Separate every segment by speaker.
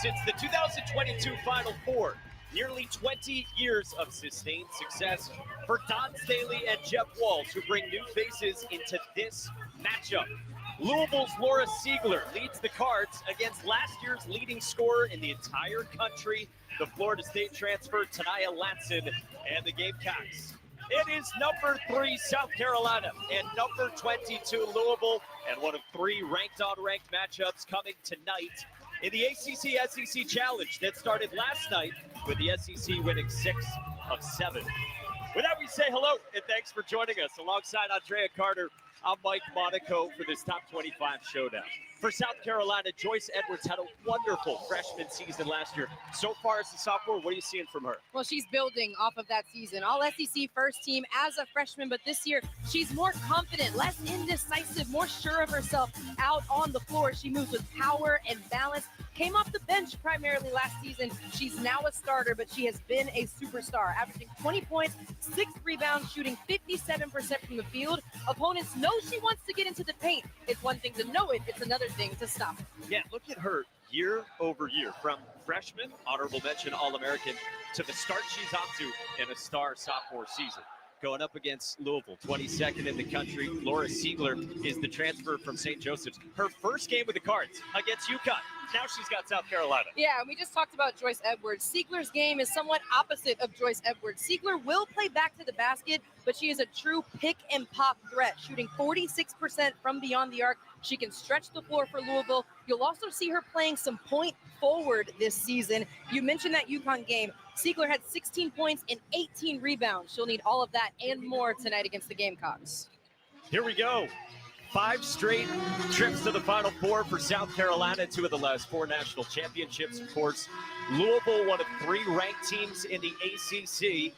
Speaker 1: since the 2022 Final Four. Nearly 20 years of sustained success for Don Staley and Jeff Walz, who bring new faces into this matchup. Louisville's Laura Siegler leads the Cards against last year's leading scorer in the entire country, the Florida State transfer Tanaya Latson and the Gamecocks. It is number 3 South Carolina and number 22 Louisville, and one of 3 ranked-on-ranked matchups coming tonight in the ACC-SEC Challenge that started last night with the SEC winning 6 of 7. With that, we say hello and thanks for joining us. Alongside Andrea Carter, I'm Mike Monaco for this Top 25 Showdown. For South Carolina, Joyce Edwards had a wonderful freshman season last year. So far as a sophomore, what are you seeing from her?
Speaker 2: Well, she's building off of that season. All SEC first team as a freshman, but this year she's more confident, less indecisive, more sure of herself out on the floor. She moves with power and balance. Came off the bench primarily last season. She's now a starter, but she has been a superstar, averaging 20 points, 6 rebounds, shooting 57% from the field. Opponents know she wants to get into the paint. It's one thing to know it, it's another thing to stop it.
Speaker 1: Yeah, look at her year over year, from freshman, honorable mention All-American, to the start she's off to in a star sophomore season. Going up against Louisville, 22nd in the country. Laura Siegler is the transfer from St. Joseph's. Her first game with the Cards against UConn. Now she's got South Carolina.
Speaker 2: Yeah, we just talked about Joyce Edwards. Siegler's game is somewhat opposite of Joyce Edwards. Siegler will play back to the basket, but she is a true pick and pop threat, shooting 46% from beyond the arc. She can stretch the floor for Louisville. You'll also see her playing some point forward this season. You mentioned that UConn game. Siegler had 16 points and 18 rebounds. She'll need all of that and more tonight against the Gamecocks.
Speaker 1: Here we go. 5 straight trips to the Final Four for South Carolina, 2 of the last 4 national championships, of course. Louisville, one of 3 ranked teams in the ACC,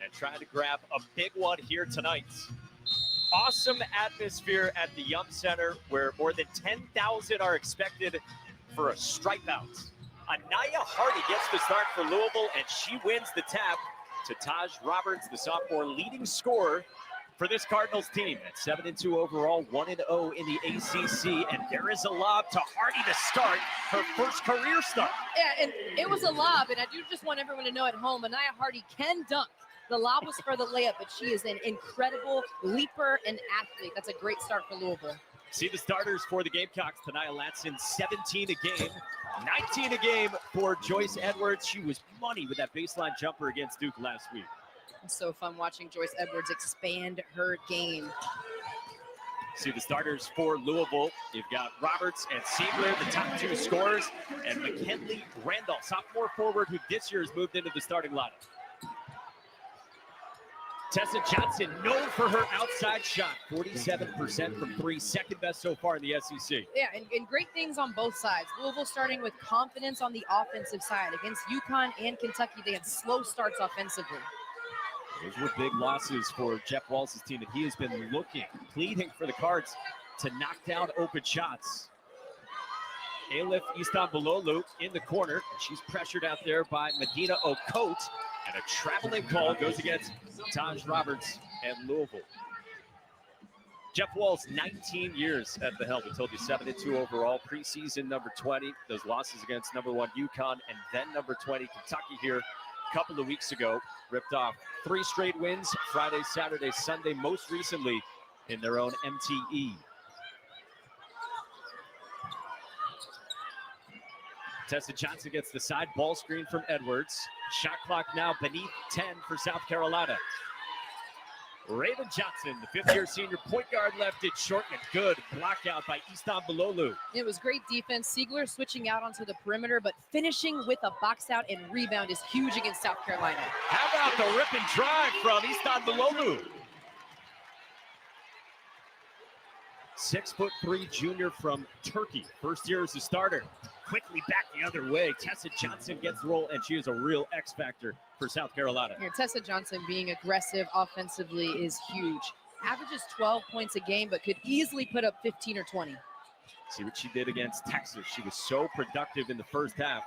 Speaker 1: and trying to grab a big one here tonight. Awesome atmosphere at the Yum Center, where more than 10,000 are expected for a stripe out. Anaya Hardy gets the start for Louisville, and she wins the tap to Taj Roberts, the sophomore leading scorer for this Cardinals team. At 7-2 overall, 1-0 in the ACC, and there is a lob to Hardy to start her first career start.
Speaker 2: Yeah, and it was a lob, and I do just want everyone to know at home, Anaya Hardy can dunk. The lob was for the layup, but she is an incredible leaper and athlete. That's a great start for Louisville.
Speaker 1: See the starters for the Gamecocks. Tanaya Latson, 17 a game, 19 a game for Joyce Edwards. She was money with that baseline jumper against Duke last week.
Speaker 2: It's so fun watching Joyce Edwards expand her game.
Speaker 1: See the starters for Louisville. You've got Roberts and Siegler, the top 2 scorers, and McKinley Randolph, sophomore forward, who this year has moved into the starting lineup. Tessa Johnson, known for her outside shot, 47% from 3, second best so far in the SEC.
Speaker 2: Yeah, and great things on both sides. Louisville starting with confidence on the offensive side. Against UConn and Kentucky, they had slow starts offensively.
Speaker 1: Those were big losses for Jeff Walz's team, and he has been pleading for the Cards to knock down open shots. Elif Istanbuloglu in the corner, and she's pressured out there by Medina Okote, and a traveling call goes against Taj Roberts and Louisville. Jeff Walz, 19 years at the helm. We told you 7-2 overall, preseason number 20. Those losses against number 1 UConn and then number 20 Kentucky here a couple of weeks ago. Ripped off 3 straight wins, Friday, Saturday, Sunday, most recently in their own MTE. Tessa Johnson gets the side ball screen from Edwards. Shot clock now beneath 10 for South Carolina. Raven Johnson, the 5th-year senior point guard, left it short, and good block out by Istanbuloglu.
Speaker 2: It was great defense. Siegler switching out onto the perimeter, but finishing with a box out and rebound is huge against South Carolina.
Speaker 1: How about the rip and drive from Istanbuloglu? 6'3" junior from Turkey. First year as a starter. Quickly back the other way. Tessa Johnson gets the roll, and she is a real X factor for South Carolina.
Speaker 2: Here, Tessa Johnson being aggressive offensively is huge. Averages 12 points a game, but could easily put up 15 or 20.
Speaker 1: See what she did against Texas. She was so productive in the first half.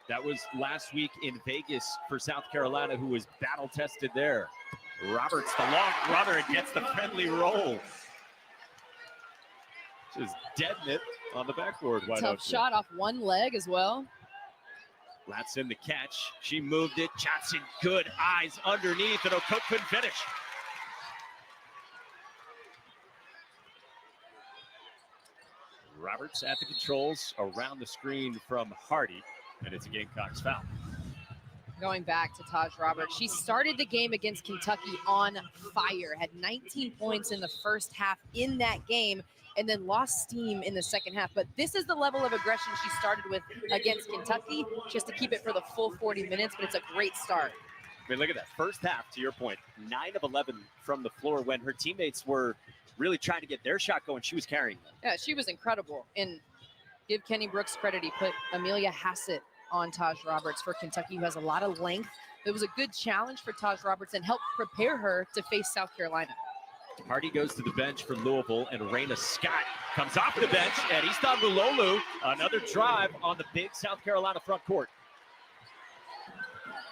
Speaker 1: That was last week in Vegas for South Carolina, who was battle-tested there. Roberts, the long runner, and gets the friendly roll. Just deaden it on the backboard.
Speaker 2: Tough shot off one leg as well.
Speaker 1: Lats in the catch. She moved it. Johnson, good eyes underneath, and Okoth couldn't finish. Roberts at the controls, around the screen from Hardy, and it's a Gamecocks foul.
Speaker 2: Going back to Taj Roberts, she started the game against Kentucky on fire, had 19 points in the first half in that game, and then lost steam in the second half. But this is the level of aggression she started with against Kentucky. She has to keep it for the full 40 minutes, but it's a great start.
Speaker 1: I mean, look at that. First half, to your point, 9 of 11 from the floor when her teammates were really trying to get their shot going. She was carrying them.
Speaker 2: Yeah, she was incredible. And give Kenny Brooks credit. He put Amelia Hassett on Taj Roberts for Kentucky, who has a lot of length. It was a good challenge for Taj Roberts and helped prepare her to face South Carolina.
Speaker 1: Hardy goes to the bench for Louisville, and Raina Scott comes off the bench, and Easton Bulolu, another drive on the big South Carolina front court.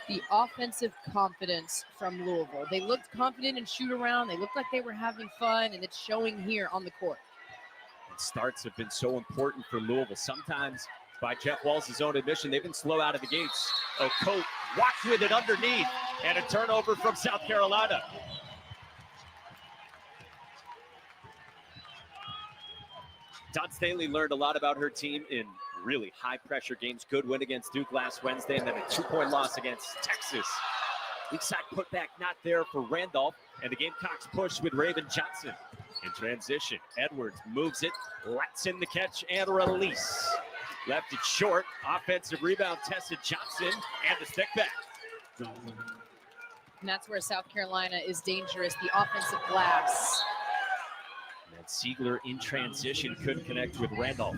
Speaker 2: The offensive confidence from Louisville. They looked confident in shoot around. They looked like they were having fun, and it's showing here on the court.
Speaker 1: And starts have been so important for Louisville. Sometimes, by Jeff Walls' own admission, they've been slow out of the gates. Okoth walked with it underneath, and a turnover from South Carolina. Dawn Staley learned a lot about her team in really high-pressure games. Good win against Duke last Wednesday, and then a 2-point loss against Texas. Weak side putback not there for Randolph, and the Gamecocks push with Raven Johnson. In transition, Edwards moves it, lets in the catch, and release. Left it short. Offensive rebound, Tessa Johnson, and the stick back.
Speaker 2: And that's where South Carolina is dangerous, the offensive glass.
Speaker 1: And Siegler in transition couldn't connect with Randolph.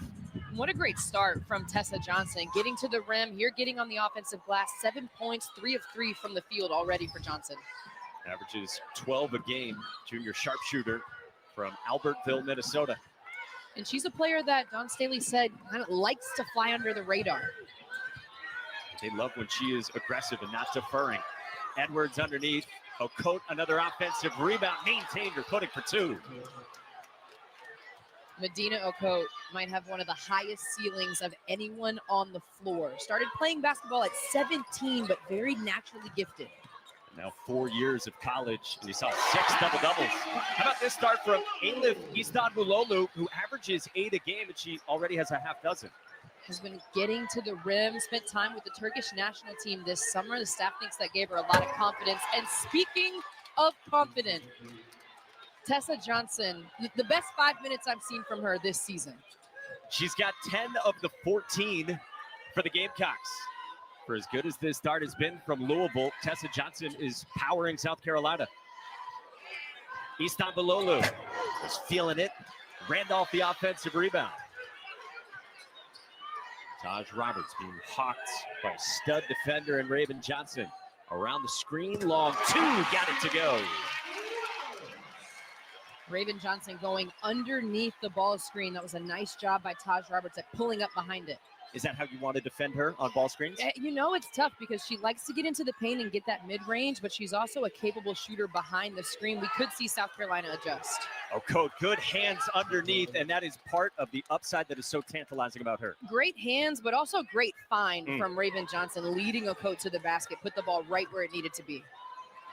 Speaker 2: What a great start from Tessa Johnson. Getting to the rim, here getting on the offensive glass. 7 points, 3 of 3 from the field already for Johnson.
Speaker 1: Averages 12 a game, junior sharpshooter from Albertville, Minnesota.
Speaker 2: And she's a player that Dawn Staley said kind of likes to fly under the radar.
Speaker 1: They love when she is aggressive and not deferring. Edwards underneath. Okoth, another offensive rebound, maintained her footing for 2.
Speaker 2: Medina Okoth might have one of the highest ceilings of anyone on the floor. Started playing basketball at 17, but very naturally gifted.
Speaker 1: Now 4 years of college, and you saw 6 double-doubles. How about this start from Alif Istanbulolu, who averages 8 a game, and she already has a half dozen.
Speaker 2: Has been getting to the rim, spent time with the Turkish national team this summer. The staff thinks that gave her a lot of confidence. And speaking of confidence, Tessa Johnson, the best 5 minutes I've seen from her this season.
Speaker 1: She's got 10 of the 14 for the Gamecocks. For as good as this start has been from Louisville, Tessa Johnson is powering South Carolina. Istanbulolu is feeling it. Randolph the offensive rebound. Taj Roberts being hawked by stud defender and Raven Johnson. Around the screen, long 2, got it to go.
Speaker 2: Raven Johnson going underneath the ball screen. That was a nice job by Taj Roberts at pulling up behind it.
Speaker 1: Is that how you want to defend her on ball screens?
Speaker 2: You know, it's tough because she likes to get into the paint and get that mid-range, but she's also a capable shooter behind the screen. We could see South Carolina adjust.
Speaker 1: Okoth, good hands underneath, and that is part of the upside that is so tantalizing about her.
Speaker 2: Great hands, but also great find from Raven Johnson, leading Okoth to the basket, put the ball right where it needed to be.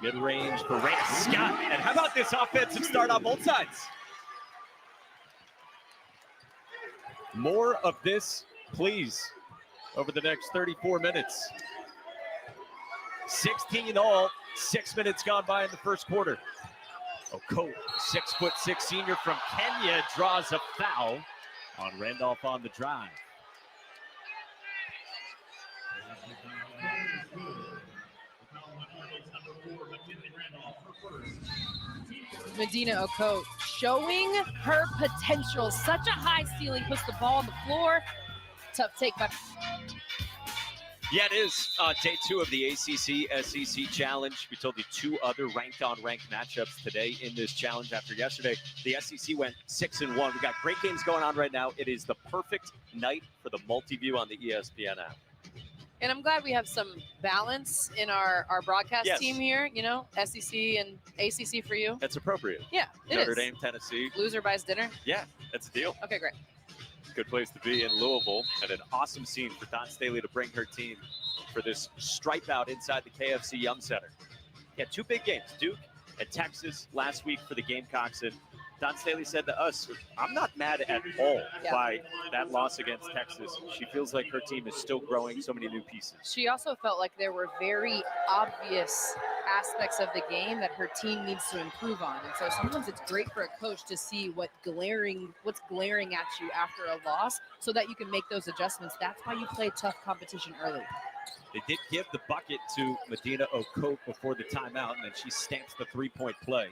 Speaker 1: Mid-range for Raina Scott. And how about this offensive start on both sides? More of this, please, over the next 34 minutes. 16 all, 6 minutes gone by in the first quarter. Okoth, 6'6" senior from Kenya, draws a foul on Randolph on the drive.
Speaker 2: Medina Okoth showing her potential. Such a high ceiling, puts the ball on the floor. Tough take by.
Speaker 1: Yeah, it is day 2 of the ACC SEC Challenge. We told you 2 other ranked-on-ranked matchups today in this challenge after yesterday. The SEC went 6-1. We got great games going on right now. It is the perfect night for the multi-view on the ESPN app.
Speaker 2: And I'm glad we have some balance in our broadcast team here. You know, SEC and ACC for you.
Speaker 1: That's appropriate.
Speaker 2: Yeah, it
Speaker 1: Notre
Speaker 2: is.
Speaker 1: Dame, Tennessee.
Speaker 2: Loser buys dinner.
Speaker 1: Yeah, that's a deal.
Speaker 2: Okay, great.
Speaker 1: Good place to be in Louisville, and an awesome scene for Dawn Staley to bring her team for this stripe out inside the KFC Yum Center. He had two big games, Duke and Texas last week for the Gamecocks, and Don Staley said to us, I'm not mad at all by that loss against Texas. She feels like her team is still growing so many new pieces.
Speaker 2: She also felt like there were very obvious aspects of the game that her team needs to improve on. And so sometimes it's great for a coach to see what's glaring at you after a loss so that you can make those adjustments. That's why you play tough competition early.
Speaker 1: They did give the bucket to Medina Okote before the timeout, and then she stamps the three-point play.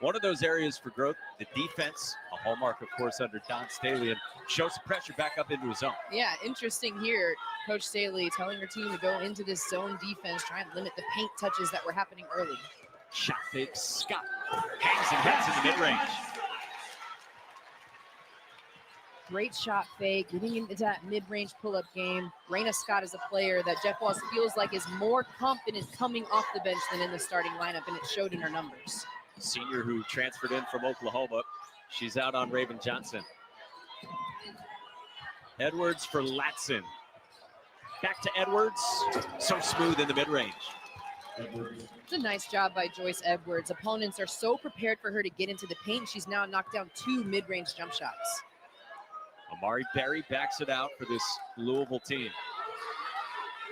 Speaker 1: One of those areas for growth, the defense, a hallmark, of course, under Don Staley, and shows some pressure back up into his zone.
Speaker 2: Yeah, interesting here. Coach Staley telling her team to go into this zone defense, try and limit the paint touches that were happening early.
Speaker 1: Shot fake, Scott hangs and hits in the mid-range.
Speaker 2: Great shot fake, getting into that mid-range pull-up game. Raina Scott is a player that Jeff Walz feels like is more confident coming off the bench than in the starting lineup, and it showed in her numbers.
Speaker 1: Senior who transferred in from Oklahoma. She's out on Raven Johnson. Edwards for Latson. Back to Edwards. So smooth in the mid-range.
Speaker 2: It's a nice job by Joyce Edwards. Opponents are so prepared for her to get into the paint. She's now knocked down 2 mid-range jump shots.
Speaker 1: Amari Berry backs it out for this Louisville team.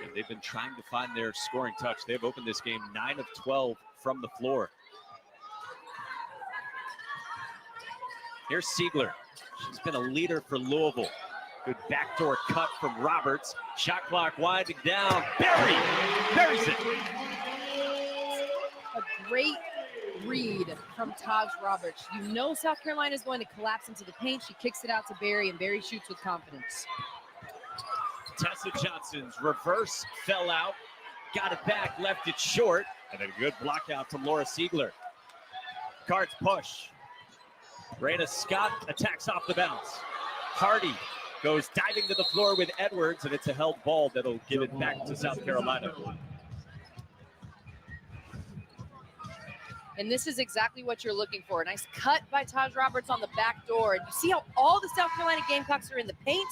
Speaker 1: And they've been trying to find their scoring touch. They've opened this game 9 of 12 from the floor. Here's Siegler. She's been a leader for Louisville. Good backdoor cut from Roberts. Shot clock winding down. Berry buries it.
Speaker 2: A great read from Taj Roberts. You know South Carolina is going to collapse into the paint. She kicks it out to Berry, and Berry shoots with confidence.
Speaker 1: Tessa Johnson's reverse fell out. Got it back, left it short. And a good block out from Laura Siegler. Cards push. Raina Scott attacks off the bounce. Hardy goes diving to the floor with Edwards, and it's a held ball that'll give it back to South Carolina.
Speaker 2: And this is exactly what you're looking for. A nice cut by Taj Roberts on the back door. And you see how all the South Carolina Gamecocks are in the paint?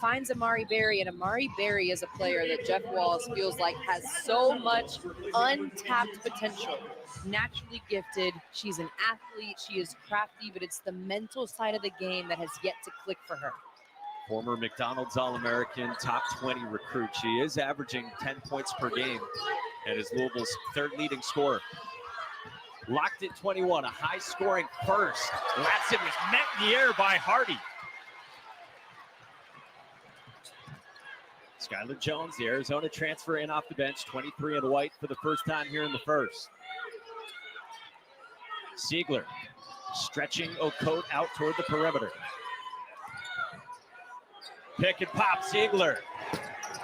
Speaker 2: Finds Amari Berry, and Amari Berry is a player that Jeff Walz feels like has so much untapped potential. Naturally gifted, she's an athlete, she is crafty, but it's the mental side of the game that has yet to click for her.
Speaker 1: Former McDonald's All-American, top 20 recruit. She is averaging 10 points per game and is Louisville's 3rd leading scorer. Locked at 21, a high-scoring first. Latson was met in the air by Hardy. Skylar Jones, the Arizona transfer in off the bench, 23 in white for the first time here in the first. Siegler stretching Okote out toward the perimeter. Pick and pop, Siegler.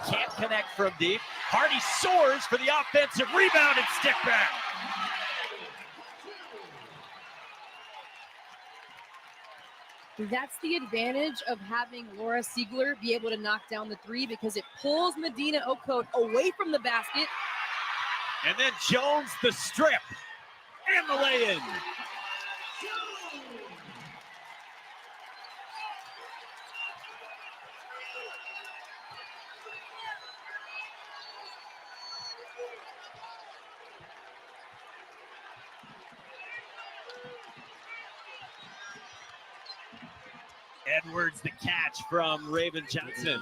Speaker 1: Can't connect from deep. Hardy soars for the offensive rebound and stick back.
Speaker 2: That's the advantage of having Laura Siegler be able to knock down the 3, because it pulls Medina Okote away from the basket.
Speaker 1: And then Jones the strip and the lay-in. Edwards the catch from Raven Johnson.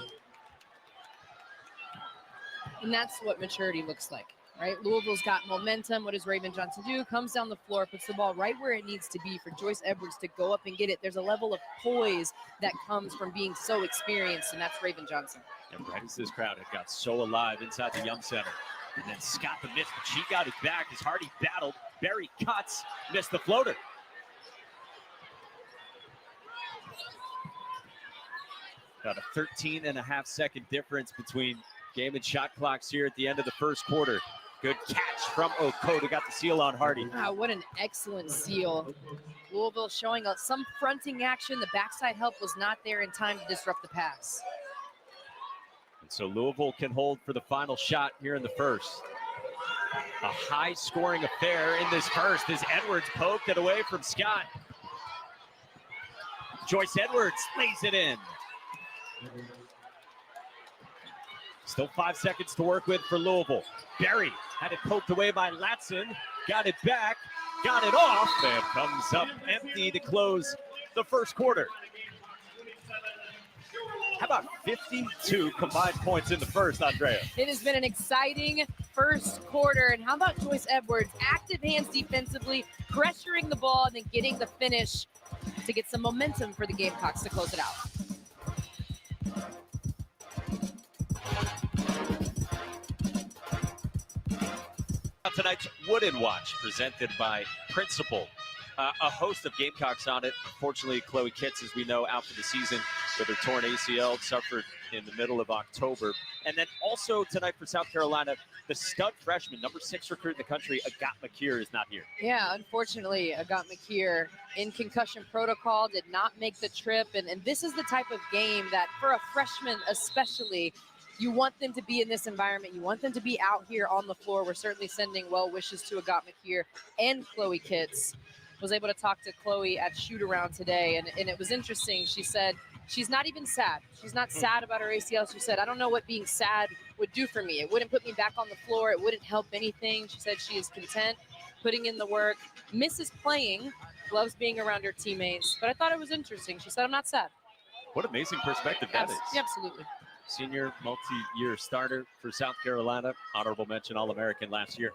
Speaker 2: And that's what maturity looks like, right? Louisville's got momentum. What does Raven Johnson do? Comes down the floor, puts the ball right where it needs to be for Joyce Edwards to go up and get it. There's a level of poise that comes from being so experienced, and that's Raven Johnson.
Speaker 1: And right as this crowd had got so alive inside the Yum Center. And then Scott the miss, but she got it back as Hardy battled. Berry cuts, missed the floater. About a 13.5-second difference between game and shot clocks here at the end of the first quarter. Good catch from Okote, got the seal on Hardy.
Speaker 2: Wow, what an excellent seal. Louisville showing some fronting action. The backside help was not there in time to disrupt the pass.
Speaker 1: And so Louisville can hold for the final shot here in the first. A high-scoring affair in this first as Edwards poked it away from Scott. Joyce Edwards lays it in. Still 5 seconds to work with for Louisville. Berry had it poked away by Latson. Got it back, got it off, and comes up empty to close the first quarter. How about 52 combined points in the first, Andrea?
Speaker 2: It has been an exciting first quarter. And how about Joyce Edwards? Active hands defensively, pressuring the ball, and then getting the finish to get some momentum for the Gamecocks to close it out.
Speaker 1: Tonight's Wooden Watch, presented by Principal. A host of Gamecocks on it. Unfortunately, Chloe Kitts, as we know, out for the season with her torn ACL, suffered in the middle of October. And then also tonight for South Carolina, the stud freshman, number 6 recruit in the country, Agat McKeer, is not here.
Speaker 2: Yeah, unfortunately, Agat McKeer in concussion protocol, did not make the trip. And this is the type of game that, for a freshman especially, you want them to be in this environment. You want them to be out here on the floor. We're certainly sending well wishes to Agat McKeer and Chloe Kitts. Was able to talk to Chloe at shoot-around today, and it was interesting. She said she's not even sad. She's not sad about her ACL. She said, I don't know what being sad would do for me. It wouldn't put me back on the floor. It wouldn't help anything. She said she is content, putting in the work, misses playing, loves being around her teammates. But I thought it was interesting. She said, I'm not sad.
Speaker 1: What amazing perspective that is.
Speaker 2: Absolutely.
Speaker 1: Senior multi-year starter for South Carolina. Honorable mention All-American last year.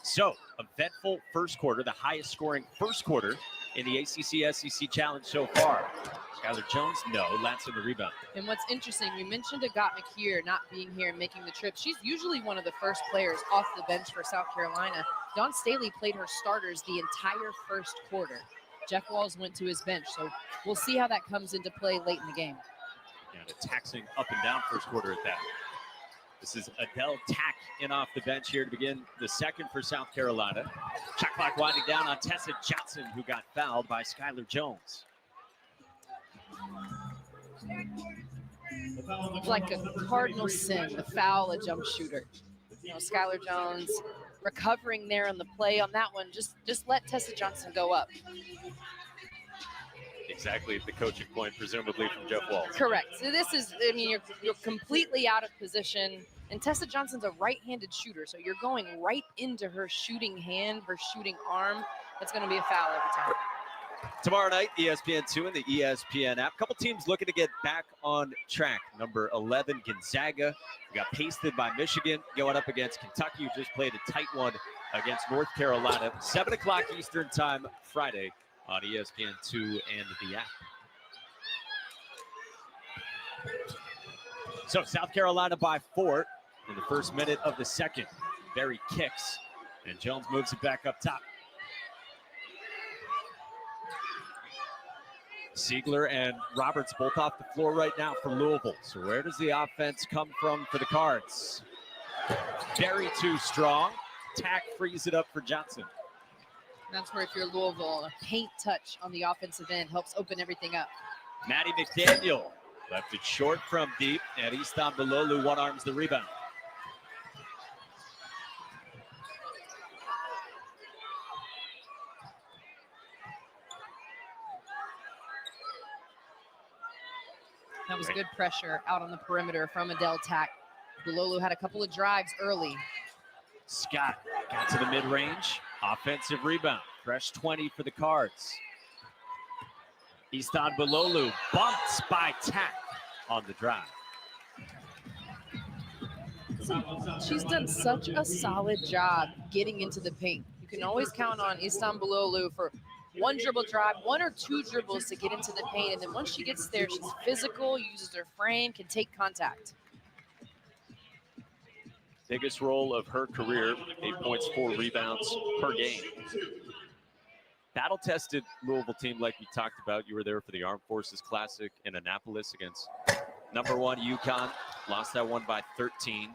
Speaker 1: So, eventful first quarter, the highest scoring first quarter in the ACC SEC Challenge so far. Skylar Jones, no. Latson the rebound.
Speaker 2: And what's interesting, you mentioned Agat McKeer not being here and making the trip. She's usually one of the first players off the bench for South Carolina. Dawn Staley played her starters the entire first quarter. Jeff Walls went to his bench, so we'll see how that comes into play late in the game.
Speaker 1: And a taxing up and down first quarter at that. This is Adele Tack in off the bench here to begin the second for South Carolina. Shot clock winding down on Tessa Johnson, who got fouled by Skylar Jones.
Speaker 2: Like a cardinal sin, the foul, a jump shooter. You know, Skylar Jones recovering there on the play on that one. Just let Tessa Johnson go up.
Speaker 1: Exactly the coaching point, presumably from Jeff Walls.
Speaker 2: Correct. So this is, I mean, you're completely out of position. And Tessa Johnson's a right-handed shooter, so you're going right into her shooting hand, her shooting arm. That's going to be a foul every time.
Speaker 1: Tomorrow night, ESPN2 and the ESPN app. A couple teams looking to get back on track. Number 11, Gonzaga, got pasted by Michigan, going up against Kentucky, who just played a tight one against North Carolina. 7 o'clock Eastern time Friday on ESPN2 and the app. So South Carolina by 4 in the first minute of the second. Berry kicks, and Jones moves it back up top. Siegler and Roberts both off the floor right now for Louisville. So where does the offense come from for the Cards? Berry too strong. Tack frees it up for Johnson.
Speaker 2: That's where if you're Louisville, a paint touch on the offensive end helps open everything up.
Speaker 1: Maddie McDaniel left it short from deep, and Easton Bilolu one-arms the rebound.
Speaker 2: That was good pressure out on the perimeter from Adele Tack. Bilolu had a couple of drives early.
Speaker 1: Scott got to the mid-range. Offensive rebound. Fresh 20 for the Cards. Easton Bilolu bumped by Tack on the drive.
Speaker 2: She's done such a solid job getting into the paint. You can always count on Easton Bilolu for one dribble drive, 1 or 2 dribbles to get into the paint. And then once she gets there, she's physical, uses her frame, can take contact.
Speaker 1: Biggest role of her career, 8 points, 4 rebounds per game. Battle-tested Louisville team like we talked about. You were there for the Armed Forces Classic in Annapolis against number 1 UConn. Lost that one by 13.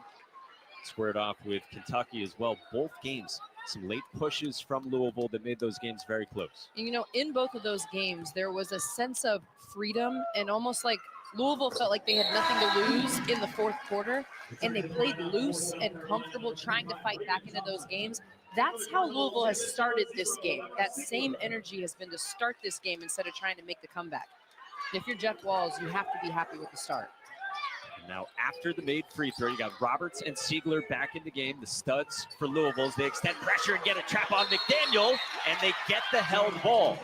Speaker 1: Squared off with Kentucky as well. Both games, some late pushes from Louisville that made those games very close.
Speaker 2: And, you know, in both of those games, there was a sense of freedom and almost like Louisville felt like they had nothing to lose in the fourth quarter, and they played loose and comfortable trying to fight back into those games. That's how Louisville has started this game. That same energy has been to start this game instead of trying to make the comeback. If you're Jeff Walls, you have to be happy with the start.
Speaker 1: Now, after the made free throw, you got Roberts and Siegler back in the game, the studs for Louisville as they extend pressure and get a trap on McDaniel, and they get the held ball.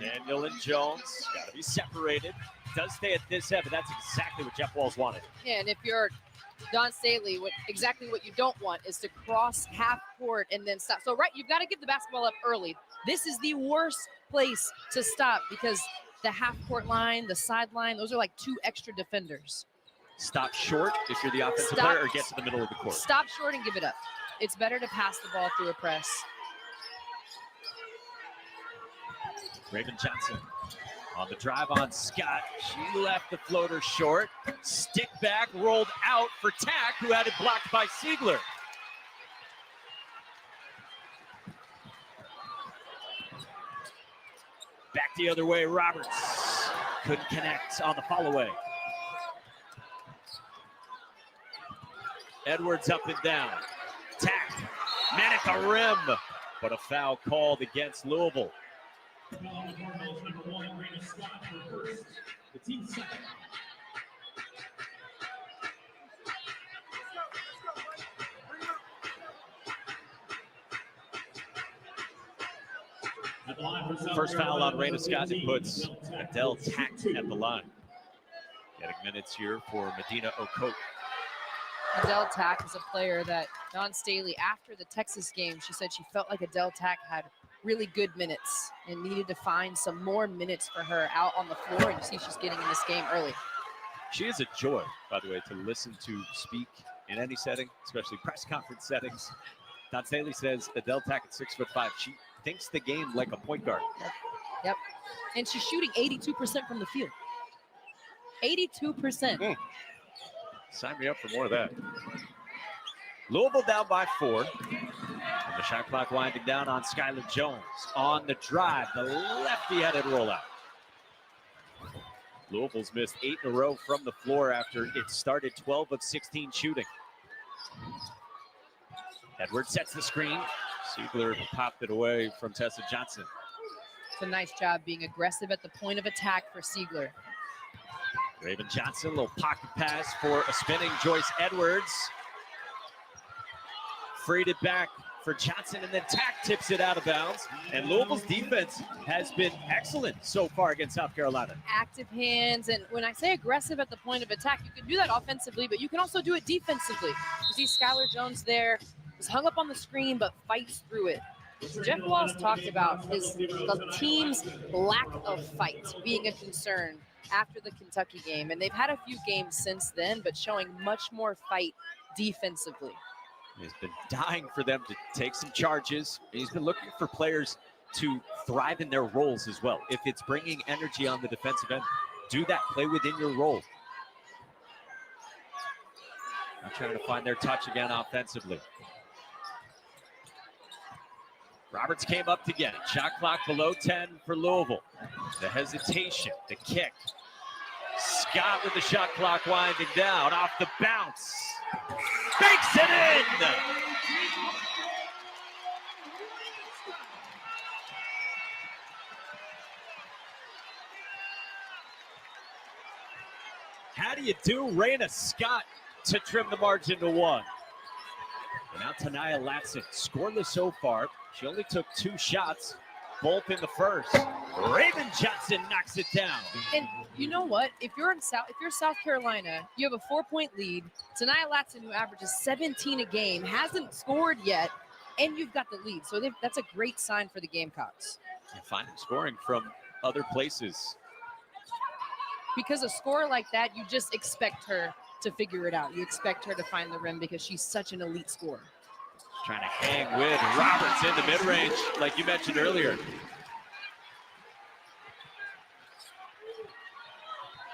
Speaker 1: McDaniel and Jones got to be separated. Does stay at this end, but that's exactly what Jeff Walz wanted.
Speaker 2: Yeah, and if you're Dawn Staley, exactly what you don't want is to cross half court and then stop. So, right, you've got to give the basketball up early. This is the worst place to stop because the half court line, the sideline, those are like 2 extra defenders.
Speaker 1: Stop short if you're the offensive player or get to the middle of the court.
Speaker 2: Stop short and give it up. It's better to pass the ball through a press.
Speaker 1: Raven Johnson on the drive on Scott. She left the floater short. Stick back, rolled out for Tack, who had it blocked by Siegler. Back the other way, Roberts. Couldn't connect on the follow away. Edwards up and down. Tack. Man at the rim. But a foul called against Louisville. First foul on Raina Scott that puts Adele Tack at the line. Getting minutes here for Medina Okote.
Speaker 2: Adele Tack is a player that Dawn Staley, after the Texas game, she said she felt like Adele Tack had really good minutes and needed to find some more minutes for her out on the floor. And you see she's getting in this game early.
Speaker 1: She is a joy, by the way, to listen to speak in any setting, especially press conference settings. Dawn Staley says Adele Tack at 6'5". She thinks the game like a point guard.
Speaker 2: Yep. And she's shooting 82% from the field. 82%.
Speaker 1: Sign me up for more of that. Louisville down by 4. And the shot clock winding down on Skylar Jones. On the drive, the lefty-headed rollout. Louisville's missed 8 in a row from the floor after it started 12 of 16 shooting. Edwards sets the screen. Siegler popped it away from Tessa Johnson.
Speaker 2: It's a nice job being aggressive at the point of attack for Siegler.
Speaker 1: Raven Johnson, little pocket pass for a spinning Joyce Edwards. Freed it back for Johnson, and then Tack tips it out of bounds. And Louisville's defense has been excellent so far against South Carolina.
Speaker 2: Active hands, and when I say aggressive at the point of attack, you can do that offensively, but you can also do it defensively. You see Skylar Jones there, was hung up on the screen, but fights through it. Jeff Walz talked about the team's lack of fight being a concern after the Kentucky game, and they've had a few games since then, but showing much more fight defensively.
Speaker 1: He's been dying for them to take some charges. He's been looking for players to thrive in their roles as well. If it's bringing energy on the defensive end, do that. Play within your role. Not trying to find their touch again offensively. Roberts came up to get it. Shot clock below 10 for Louisville. The hesitation, the kick. Scott with the shot clock winding down off the bounce. Bakes it in! How do you do Raina Scott to trim the margin to 1? And now Tanaya Latson, scoreless so far. She only took 2 shots, both in the first. Raven Johnson knocks it down.
Speaker 2: And you know what? If you're South Carolina, you have a 4-point lead. Tanaya Latson, who averages 17 a game, hasn't scored yet, and you've got the lead. So that's a great sign for the Gamecocks.
Speaker 1: And finding scoring from other places.
Speaker 2: Because a score like that, you just expect her to figure it out. You expect her to find the rim because she's such an elite scorer.
Speaker 1: Trying to hang with Roberts in the mid-range, like you mentioned earlier.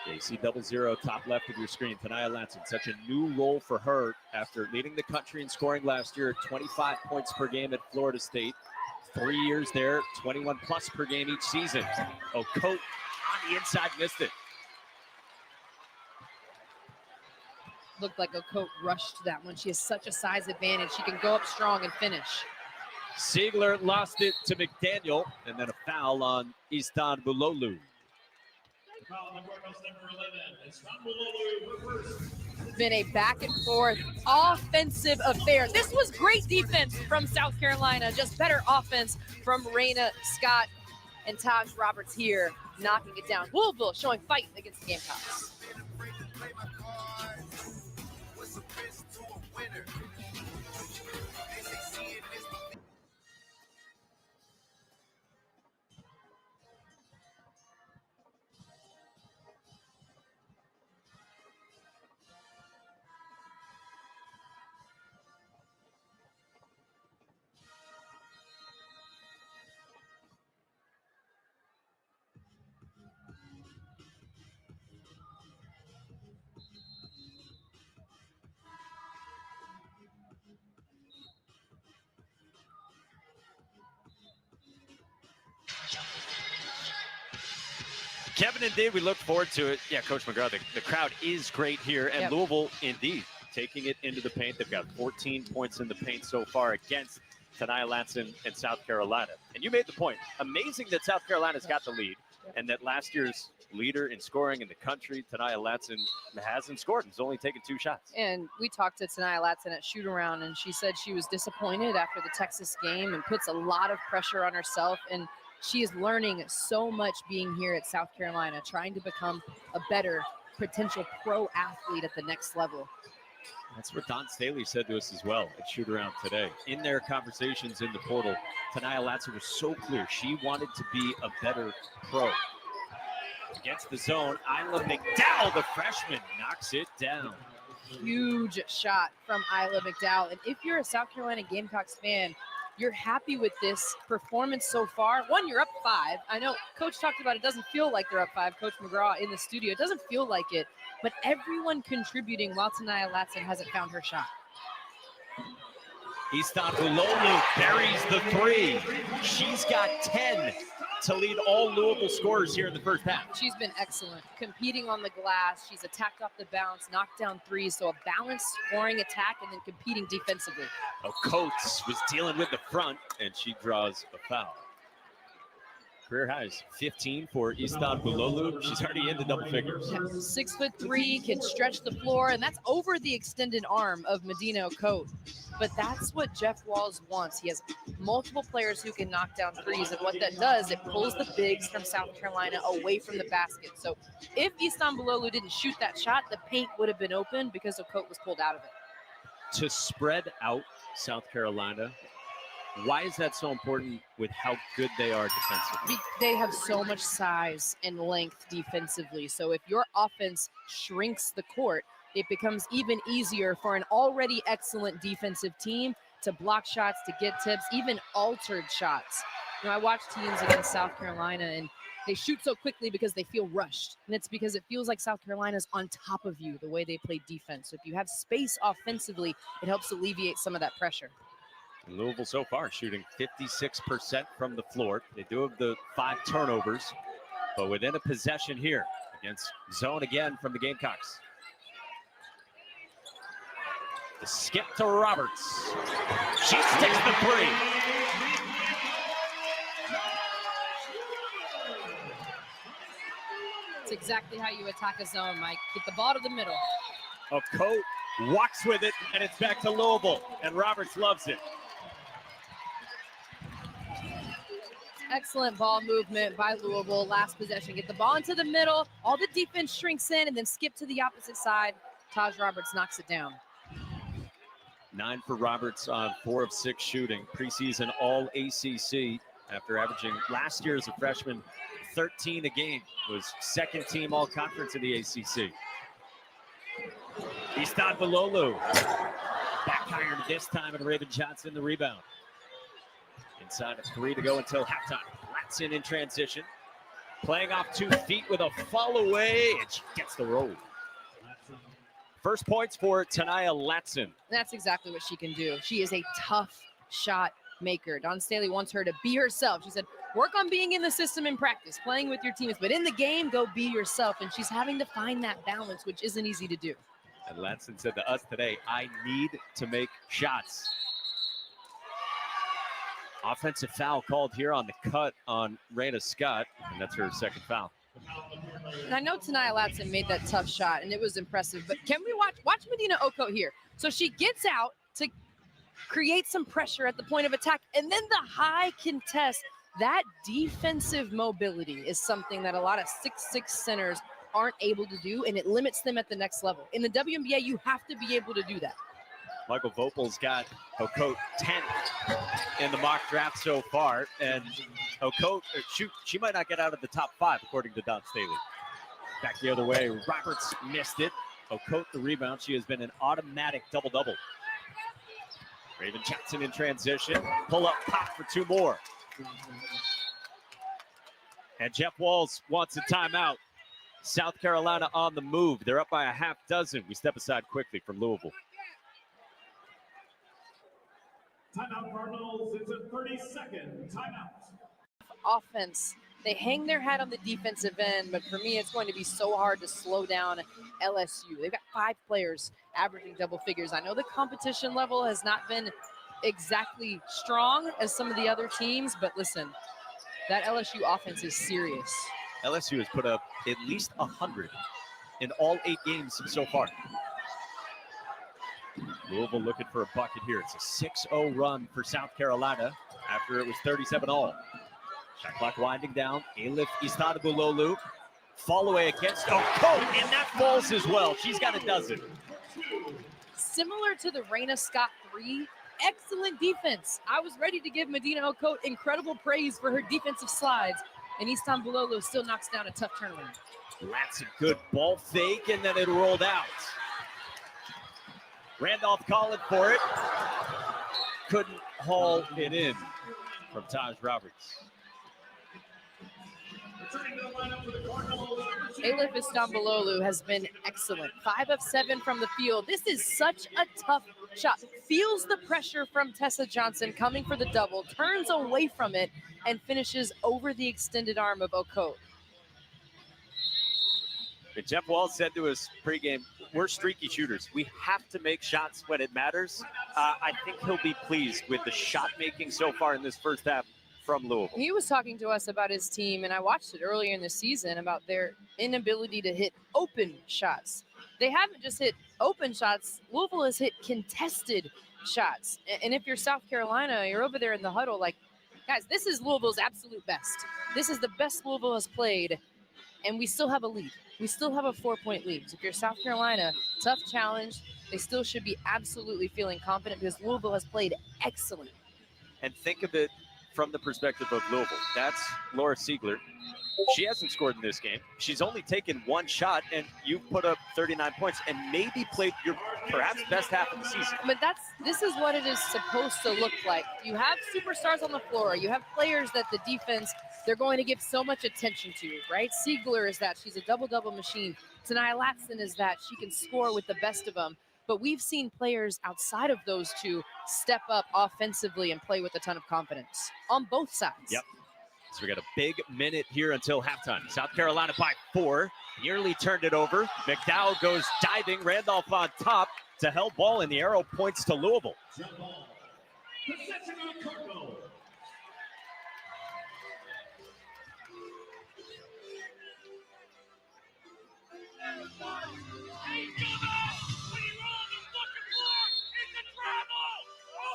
Speaker 1: Yeah, you see 00 top left of your screen. Tanaya Latson, such a new role for her after leading the country in scoring last year, 25 points per game at Florida State. 3 years there, 21 plus per game each season. Okote on the inside, missed it.
Speaker 2: Looked like Okote rushed that one. She has such a size advantage. She can go up strong and finish.
Speaker 1: Siegler lost it to McDaniel, and then a foul on Istan Bulolu.
Speaker 2: Been a back and forth offensive affair. This was great defense from South Carolina, just better offense from Raina Scott and Taj Roberts here, knocking it down. Louisville showing fight against the Gamecocks.
Speaker 1: Kevin, indeed, we look forward to it. Yeah, Coach McGraw, the crowd is great here, and
Speaker 2: Yep.
Speaker 1: Louisville, indeed, taking it into the paint. They've got 14 points in the paint so far against Tenaya Latson and South Carolina. And you made the point. Amazing that South Carolina's got the lead, and that last year's leader in scoring in the country, Tenaya Latson, hasn't scored. He's only taken 2 shots.
Speaker 2: And we talked to Tenaya Latson at shoot-around, and she said she was disappointed after the Texas game and puts a lot of pressure on herself. And she is learning so much being here at South Carolina, trying to become a better potential pro athlete at the next level.
Speaker 1: That's what Don Staley said to us as well at shoot-around today. In their conversations in the portal, Tenaya Latson was so clear she wanted to be a better pro. Against the zone, Isla McDowell, the freshman, knocks it down.
Speaker 2: Huge shot from Isla McDowell. And if you're a South Carolina Gamecocks fan, you're happy with this performance so far. One, you're up 5. I know Coach talked about it doesn't feel like they're up 5. Coach McGraw in the studio, it doesn't feel like it. But everyone contributing while Tenaya Latson hasn't found her shot.
Speaker 1: Istanbuloglu buries the 3. She's got 10 to lead all Louisville scorers here in the first half.
Speaker 2: She's been excellent, competing on the glass. She's attacked off the bounce, knocked down 3s, so a balanced scoring attack and then competing defensively.
Speaker 1: Coates was dealing with the front, and she draws a foul. Career highs 15 for Istanbuloglu. She's already into double figures.
Speaker 2: 6'3", can stretch the floor, and that's over the extended arm of Medina Ocote. But that's what Jeff Walz wants. He has multiple players who can knock down 3s, and what that does, it pulls the bigs from South Carolina away from the basket. So if Istanbuloglu didn't shoot that shot, the paint would have been open because Ocote was pulled out of it.
Speaker 1: To spread out South Carolina, why is that so important with how good they are defensively?
Speaker 2: They have so much size and length defensively. So if your offense shrinks the court, it becomes even easier for an already excellent defensive team to block shots, to get tips, even altered shots. You know, I watch teams against South Carolina, and they shoot so quickly because they feel rushed. And it's because it feels like South Carolina's on top of you the way they play defense. So if you have space offensively, it helps alleviate some of that pressure.
Speaker 1: Louisville so far shooting 56% from the floor. They do have the 5 turnovers, but within a possession here against zone again from the Gamecocks. The skip to Roberts. She sticks the 3.
Speaker 2: It's exactly how you attack a zone, Mike. Get the ball to the middle.
Speaker 1: Ocote walks with it, and it's back to Louisville, and Roberts loves it.
Speaker 2: Excellent ball movement by Louisville. Last possession, get the ball into the middle. All the defense shrinks in and then skip to the opposite side. Taj Roberts knocks it down.
Speaker 1: 9 for Roberts on 4 of 6 shooting. Preseason all ACC after averaging last year as a freshman 13 a game. Was second team all conference in the ACC. Istanbuloglu back iron this time, and Raven Johnson the rebound. Inside of 3 to go until halftime. Latson in transition. Playing off 2 feet with a fall away, and she gets the roll. First points for Tenaya Latson.
Speaker 2: That's exactly what she can do. She is a tough shot maker. Don Staley wants her to be herself. She said, work on being in the system in practice, playing with your teams, but in the game, go be yourself. And she's having to find that balance, which isn't easy to do.
Speaker 1: And Latson said to us today, I need to make shots. Offensive foul called here on the cut on Raina Scott, and that's her second foul.
Speaker 2: And I know Tenaya Latson made that tough shot, and it was impressive. But can we watch Medina Oko here? So she gets out to create some pressure at the point of attack, and then the high contest. That defensive mobility is something that a lot of 6'6" centers aren't able to do, and it limits them at the next level. In the WNBA, you have to be able to do that.
Speaker 1: Michael Vopel's got Okote 10 in the mock draft so far, and Okote, she might not get out of the top 5, according to Don Staley. Back the other way, Roberts missed it. Okote the rebound. She has been an automatic double-double. Raven Johnson in transition. Pull up, pop for 2 more. And Jeff Walls wants a timeout. South Carolina on the move. They're up by a half dozen. We step aside quickly from Louisville.
Speaker 3: Timeout, Cardinals. It's a 30-second timeout.
Speaker 2: Offense. They hang their hat on the defensive end, but for me, it's going to be so hard to slow down LSU. They've got 5 players averaging double figures. I know the competition level has not been exactly strong as some of the other teams, but listen, that LSU offense is serious.
Speaker 1: LSU has put up at least 100 in all 8 games so far. Louisville looking for a bucket here. It's a 6-0 run for South Carolina after it was 37-all. Shot clock winding down. Alif Istanbulolu. Fall away against Okote, and that falls as well. She's got a dozen.
Speaker 2: Similar to the Raina Scott 3, excellent defense. I was ready to give Medina Okote incredible praise for her defensive slides, and Istanbulolu still knocks down a tough turnaround.
Speaker 1: That's a good ball fake, and then it rolled out. Randolph calling for it. Couldn't haul it in from Taj Roberts.
Speaker 2: Alif Istanbulolu has been excellent. 5 of 7 from the field. This is such a tough shot. Feels the pressure from Tessa Johnson coming for the double, turns away from it, and finishes over the extended arm of Okote.
Speaker 1: Jeff Walls said to us pregame, we're streaky shooters. We have to make shots when it matters. I think he'll be pleased with the shot making so far in this first half from Louisville.
Speaker 2: He was talking to us about his team, and I watched it earlier in the season about their inability to hit open shots. They haven't just hit open shots. Louisville has hit contested shots. And if you're South Carolina, you're over there in the huddle like, guys, this is Louisville's absolute best. This is the best Louisville has played, and we still have a lead. We still have a 4-point lead. So if you're South Carolina, tough challenge. They still should be absolutely feeling confident because Louisville has played excellent.
Speaker 1: And think of it from the perspective of Louisville. That's Laura Siegler. She hasn't scored in this game. She's only taken 1 shot, and you've put up 39 points and maybe played your perhaps best half of the season.
Speaker 2: But this is what it is supposed to look like. You have superstars on the floor. You have players that the defense, they're going to give so much attention to, right? Siegler is that. She's a double-double machine. Tenaya Latson is that. She can score with the best of them. But we've seen players outside of those two step up offensively and play with a ton of confidence on both sides.
Speaker 1: Yep. So we got a big minute here until halftime. South Carolina by 4. Nearly turned it over. McDowell goes diving. Randolph on top to hell ball, and the arrow points to Louisville.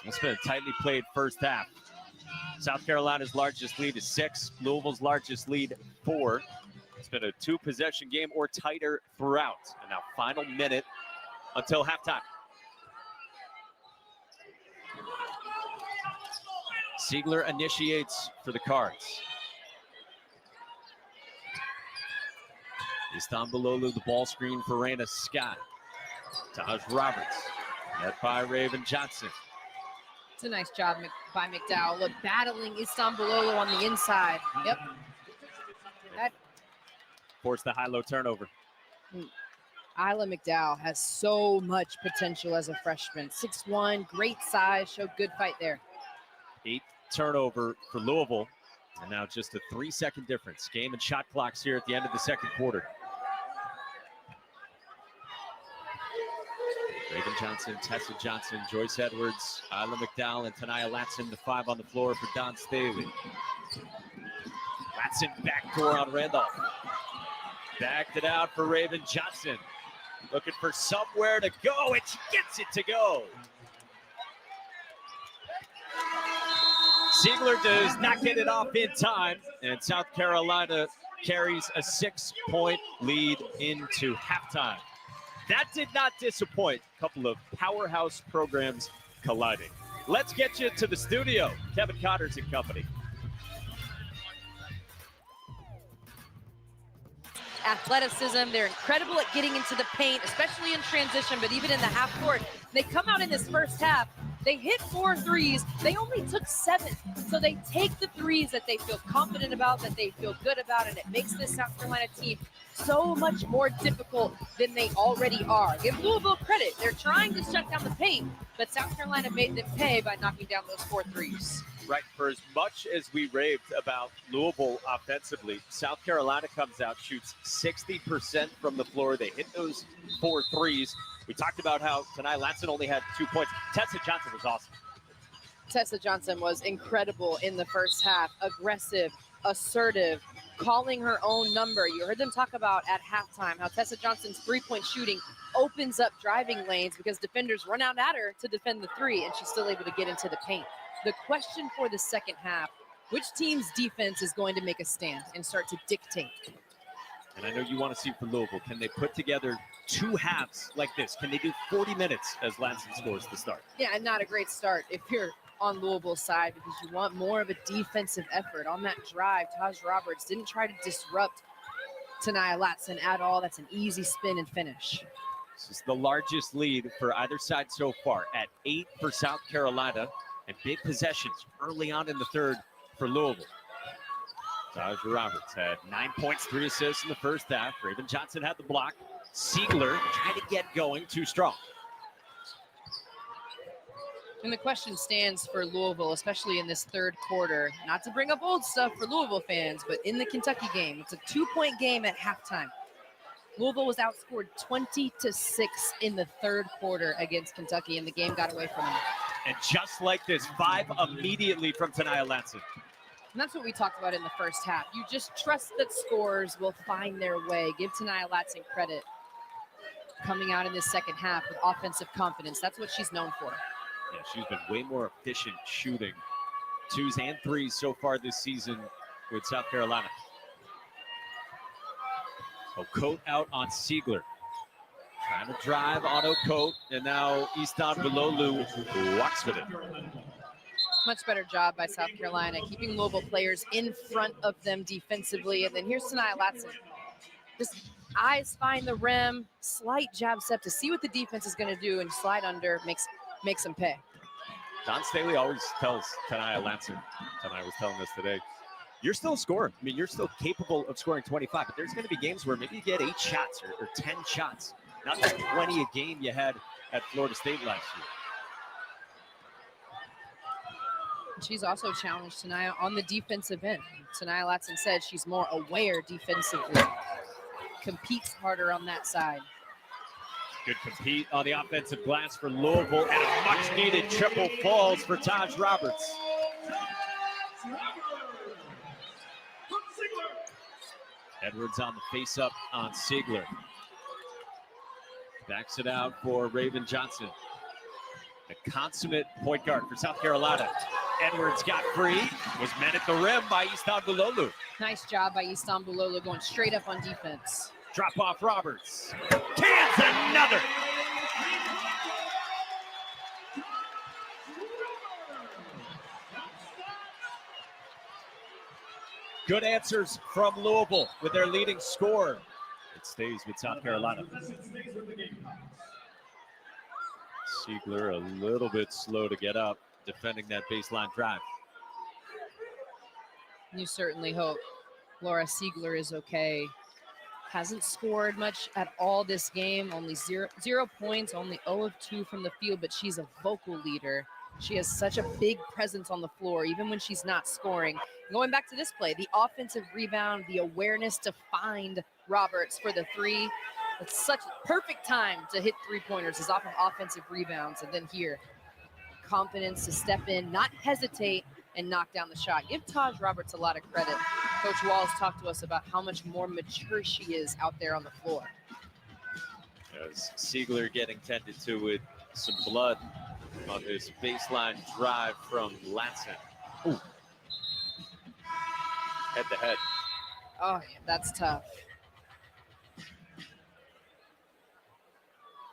Speaker 1: It's been a tightly played first half. South Carolina's largest lead is 6. Louisville's largest lead 4. It's been a 2-possession game or tighter throughout. And now final minute until halftime. Siegler initiates for the Cards. Istanbulolu, the ball screen for Raina Scott. Taj Roberts, led by Raven Johnson.
Speaker 2: It's a nice job by McDowell. Look, battling Istanbulolu on the inside. Yep. That
Speaker 1: forced the high-low turnover.
Speaker 2: Isla McDowell has so much potential as a freshman. 6'1", great size, showed good fight there.
Speaker 1: 8th turnover for Louisville. And now just a 3-second difference. Game and shot clocks here at the end of the second quarter. Raven Johnson, Tessa Johnson, Joyce Edwards, Isla McDowell, and Tenaya Latson, the 5 on the floor for Don Staley. Latson backdoor on Randolph. Backed it out for Raven Johnson. Looking for somewhere to go, and she gets it to go. Ziegler does not get it off in time, and South Carolina carries a 6-point lead into halftime. That did not disappoint. A couple of powerhouse programs colliding. Let's get you to the studio. Kevin Cotters and company.
Speaker 2: Athleticism, they're incredible at getting into the paint, especially in transition, but even in the half court. They come out in this first half, they hit 4 threes, they only took 7. So they take the threes that they feel confident about, that they feel good about, and it makes this South Carolina team so much more difficult than they already are. Give Louisville credit, they're trying to shut down the paint, but South Carolina made them pay by knocking down those 4 threes.
Speaker 1: Right, for as much as we raved about Louisville offensively, South Carolina comes out, shoots 60% from the floor. They hit those 4 threes. We talked about how Taniya Latson only had 2 points. Tessa Johnson was awesome.
Speaker 2: Tessa Johnson was incredible in the first half, aggressive, assertive, calling her own number. You heard them talk about at halftime how Tessa Johnson's 3-point shooting opens up driving lanes because defenders run out at her to defend the 3, and she's still able to get into the paint. The question for the second half, which team's defense is going to make a stand and start to dictate?
Speaker 1: And I know you want to see for Louisville, can they put together 2 halves like this? Can they do 40 minutes as Latson scores to start?
Speaker 2: Yeah, and not a great start if you're on Louisville's side because you want more of a defensive effort. On that drive, Taj Roberts didn't try to disrupt Taniya Latson at all. That's an easy spin and finish.
Speaker 1: This is the largest lead for either side so far at 8 for South Carolina, and big possessions early on in the third for Louisville. Taj Roberts had 9 points, 3 assists in the first half. Raven Johnson had the block. Ziegler trying to get going, too strong.
Speaker 2: And the question stands for Louisville, especially in this third quarter. Not to bring up old stuff for Louisville fans, but in the Kentucky game, it's a 2-point game at halftime. Louisville was outscored 20-6 in the third quarter against Kentucky, and the game got away from them.
Speaker 1: And just like this, 5 immediately from Taniya Latson.
Speaker 2: And that's what we talked about in the first half. You just trust that scores will find their way. Give Taniya Latson credit coming out in this second half with offensive confidence. That's what she's known for.
Speaker 1: Yeah, she's been way more efficient shooting 2s and 3s so far this season with South Carolina. Okote out on Ziegler. Trying to drive on Okote, and now Easton Bulolu walks with it.
Speaker 2: Much better job by South Carolina, keeping Louisville players in front of them defensively. And then here's Taniya Latson. Just eyes find the rim, slight jab step to see what the defense is going to do, and slide under, makes them pay.
Speaker 1: Don Staley always tells Taniya Latson, Taniya was telling us today, you're still a scorer. I mean, you're still capable of scoring 25, but there's going to be games where maybe you get 8 shots or 10 shots, not the 20 a game you had at Florida State last year.
Speaker 2: She's also challenged Taniya on the defensive end. Taniya Latson said she's more aware defensively, competes harder on that side.
Speaker 1: Good compete on the offensive glass for Louisville, and a much-needed triple falls for Taj Roberts. Edwards on the face-up on Ziegler. Backs it out for Raven Johnson. A consummate point guard for South Carolina. Edwards got free, was met at the rim by Easton Bulolu.
Speaker 2: Nice job by Easton Bulolu going straight up on defense.
Speaker 1: Drop off Roberts. Cans another. Good answers from Louisville with their leading scorer. It stays with South Carolina. Ziegler a little bit slow to get up, defending that baseline drive.
Speaker 2: You certainly hope Laura Ziegler is okay. Hasn't scored much at all this game, only zero points, only 0 of 2 from the field, but she's a vocal leader. She has such a big presence on the floor, even when she's not scoring. Going back to this play, the offensive rebound, the awareness to find Roberts for the 3. It's such a perfect time to hit 3-pointers is off of offensive rebounds. And then here, confidence to step in, not hesitate, and knock down the shot. Give Taj Roberts a lot of credit. Coach Walls talked to us about how much more mature she is out there on the floor.
Speaker 1: As Siegler getting tended to with some blood on this baseline drive from Latson. Ooh. Head to head.
Speaker 2: Oh, yeah, that's tough.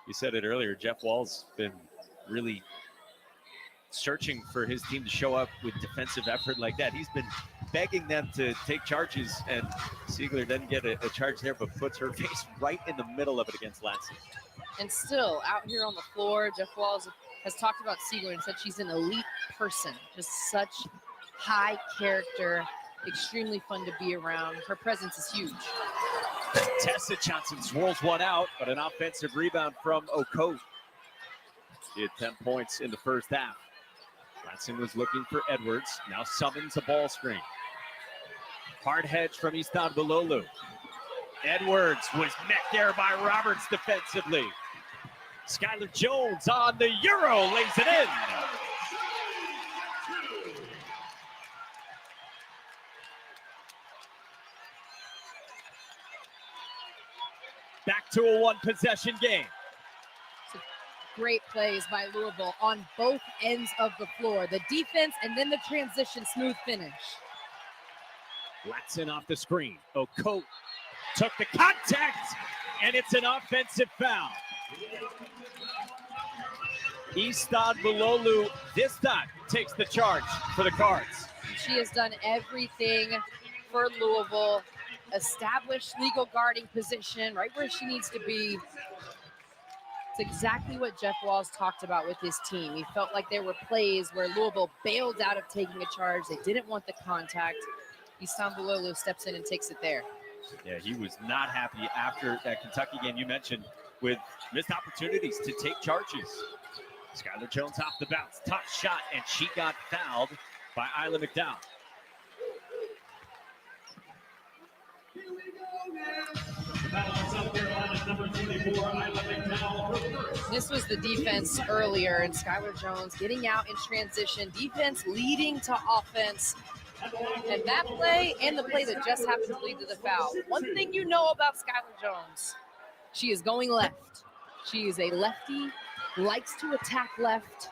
Speaker 1: You said it earlier, Jeff Wall's been really searching for his team to show up with defensive effort like that. He's been begging them to take charges, and Siegler doesn't get a charge there, but puts her face right in the middle of it against Latson.
Speaker 2: And still out here on the floor, Jeff Walls has talked about Siegler and said she's an elite person, just such high character, extremely fun to be around. Her presence is huge.
Speaker 1: Tessa Johnson swirls one out, but an offensive rebound from Okoth. She had 10 points in the first half. Latson was looking for Edwards, now summons a ball screen. Hard hedge from Istanbulolu. Edwards was met there by Roberts defensively. Skylar Jones on the Euro lays it in. Back to a one-possession game.
Speaker 2: Great plays by Louisville on both ends of the floor. The defense and then the transition, smooth finish.
Speaker 1: Latson off the screen. Okoth took the contact, and it's an offensive foul. Istanbulolu this time takes the charge for the Cards.
Speaker 2: She has done everything for Louisville. Established legal guarding position, right where she needs to be. It's exactly what Jeff Walls talked about with his team. He felt like there were plays where Louisville bailed out of taking a charge. They didn't want the contact. Istanbulolu steps in and takes it there.
Speaker 1: Yeah, he was not happy after that Kentucky game you mentioned with missed opportunities to take charges. Skylar Jones off the bounce, tough shot, and she got fouled by Isla McDowell.
Speaker 2: This was the defense earlier, and Skylar Jones getting out in transition. Defense leading to offense. And that play and the play that just happened to lead to the foul. One thing you know about Skylar Jones, she is going left. She is a lefty, likes to attack left.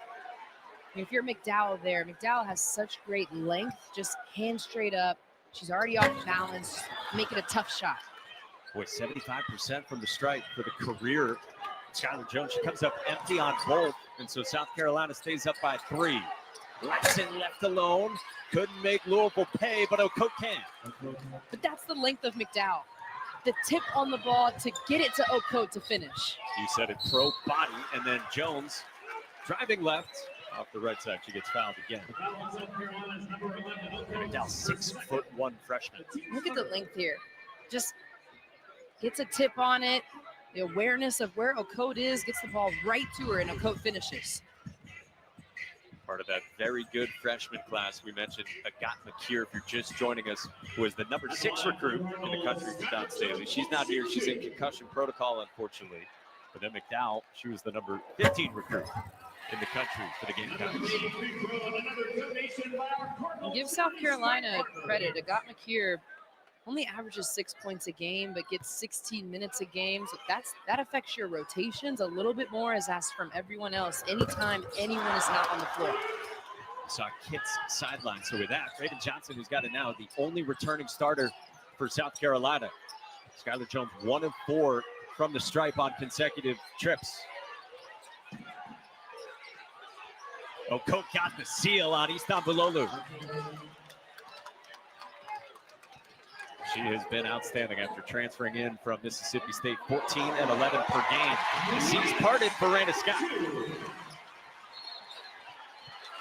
Speaker 2: If you're McDowell there, McDowell has such great length, just hand straight up. She's already off balance, make it a tough shot.
Speaker 1: Boy, 75% from the stripe for the career. Skylar Jones, she comes up empty on both, and so South Carolina stays up by 3. Latson left alone, couldn't make Louisville pay, but Okoth can.
Speaker 2: But that's the length of McDowell. The tip on the ball to get it to Okoth to finish.
Speaker 1: You said it, pro body, and then Jones driving left off the right side. She gets fouled again. McDowell, 6'1" freshman.
Speaker 2: Look at the length here. Just gets a tip on it. The awareness of where Okoth is, gets the ball right to her, and Okoth finishes.
Speaker 1: Part of that very good freshman class. We mentioned Agat McKeer, if you're just joining us, who is the number 6 recruit in the country for Don Staley. She's not here. She's in concussion protocol, unfortunately. But then McDowell, she was the number 15 recruit in the country for the Gamecocks.
Speaker 2: Give South Carolina credit. Agat McKeer only averages 6 points a game, but gets 16 minutes a game. So that affects your rotations a little bit more, as asked from everyone else anytime anyone is not on the floor.
Speaker 1: Saw Kit's sideline. So with that, Raven Johnson, who's got it now, the only returning starter for South Carolina. Skylar Jones, 1 of 4 from the stripe on consecutive trips. Okoth got the seal on Istanbulolu. She has been outstanding after transferring in from Mississippi State, 14 and 11 per game. The seas parted for Raina Scott.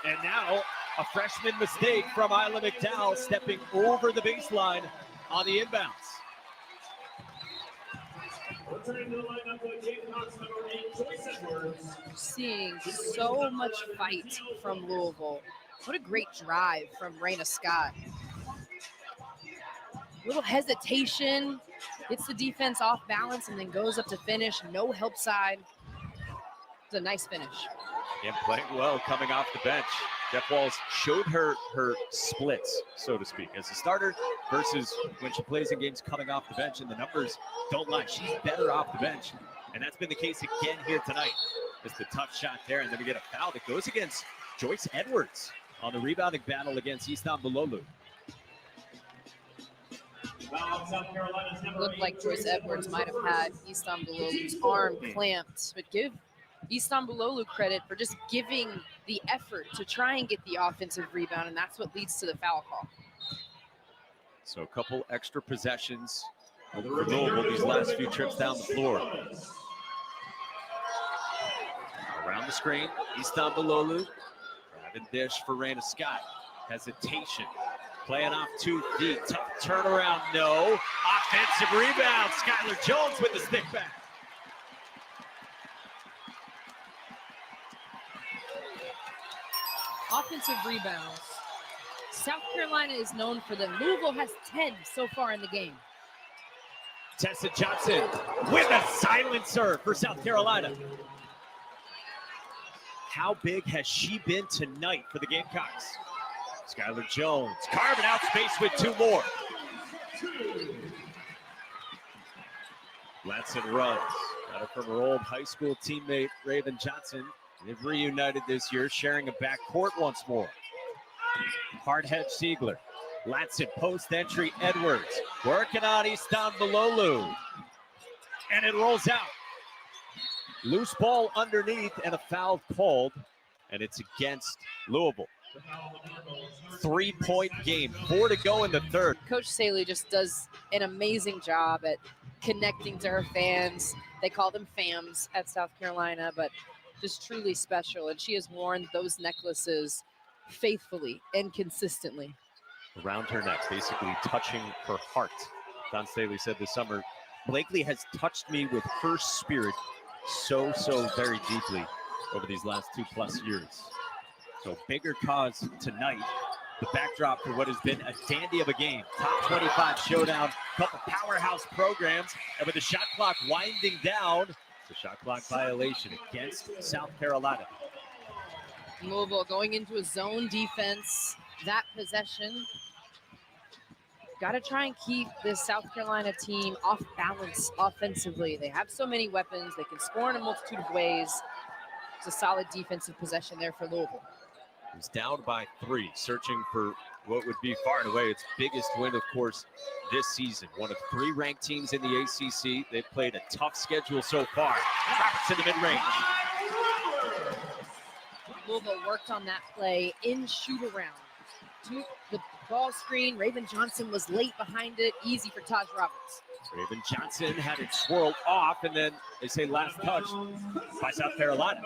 Speaker 1: And now a freshman mistake from Isla McDowell, stepping over the baseline on the inbounds.
Speaker 2: Seeing so much fight from Louisville. What a great drive from Raina Scott. Little hesitation, gets the defense off balance, and then goes up to finish. No help side. It's a nice finish.
Speaker 1: And playing well coming off the bench. Jeff Walls showed her splits, so to speak, as a starter versus when she plays in games coming off the bench, and the numbers don't lie. She's better off the bench, and that's been the case again here tonight. It's the tough shot there, and then we get a foul that goes against Joyce Edwards on the rebounding battle against Istanbuloglu.
Speaker 2: Looked like Joyce Edwards might have had Istanbuloglu's arm clamped, but give Istanbuloglu credit for just giving the effort to try and get the offensive rebound, and that's what leads to the foul call.
Speaker 1: So a couple extra possessions for Louisville these last few trips down the floor. Around the screen, Istanbuloglu, driving dish for Raina Scott. Hesitation, playing off 2 feet, tough turnaround, no. Offensive rebound, Skylar Jones with the stick back.
Speaker 2: Offensive rebounds. South Carolina is known for them. Louisville has 10 so far in the game.
Speaker 1: Tessa Johnson with a silencer for South Carolina. How big has she been tonight for the Gamecocks? Skylar Jones carving out space with 2 more. Latson runs. Got it from her old high school teammate, Raven Johnson. They've reunited this year, sharing a backcourt once more. Hardhead Siegler. Latson post entry, Edwards. Working on Istanbuloglu. And it rolls out. Loose ball underneath and a foul called. And it's against Louisville. 3-point game, 4 to go in the third.
Speaker 2: Coach Saley just does an amazing job at connecting to her fans. They call them FAMs at South Carolina, but just truly special. And she has worn those necklaces faithfully and consistently.
Speaker 1: Around her neck, basically touching her heart. Don Staley said this summer, Blakely has touched me with her spirit so very deeply over these last 2+ years. So bigger cause tonight, the backdrop for what has been a dandy of a game. Top 25 showdown, couple powerhouse programs, and with the shot clock winding down, the shot clock violation against South Carolina.
Speaker 2: Louisville going into a zone defense. That possession, got to try and keep this South Carolina team off balance offensively. They have so many weapons. They can score in a multitude of ways. It's a solid defensive possession there for Louisville.
Speaker 1: He's down by 3, searching for what would be far and away its biggest win, of course, this season. One of 3 ranked teams in the ACC. They've played a tough schedule so far. Roberts in the mid-range.
Speaker 2: Louisville worked on that play in shoot-around. To the ball screen, Raven Johnson was late behind it. Easy for Taj Roberts.
Speaker 1: Raven Johnson had it swirled off, and then they say last touch by South Carolina.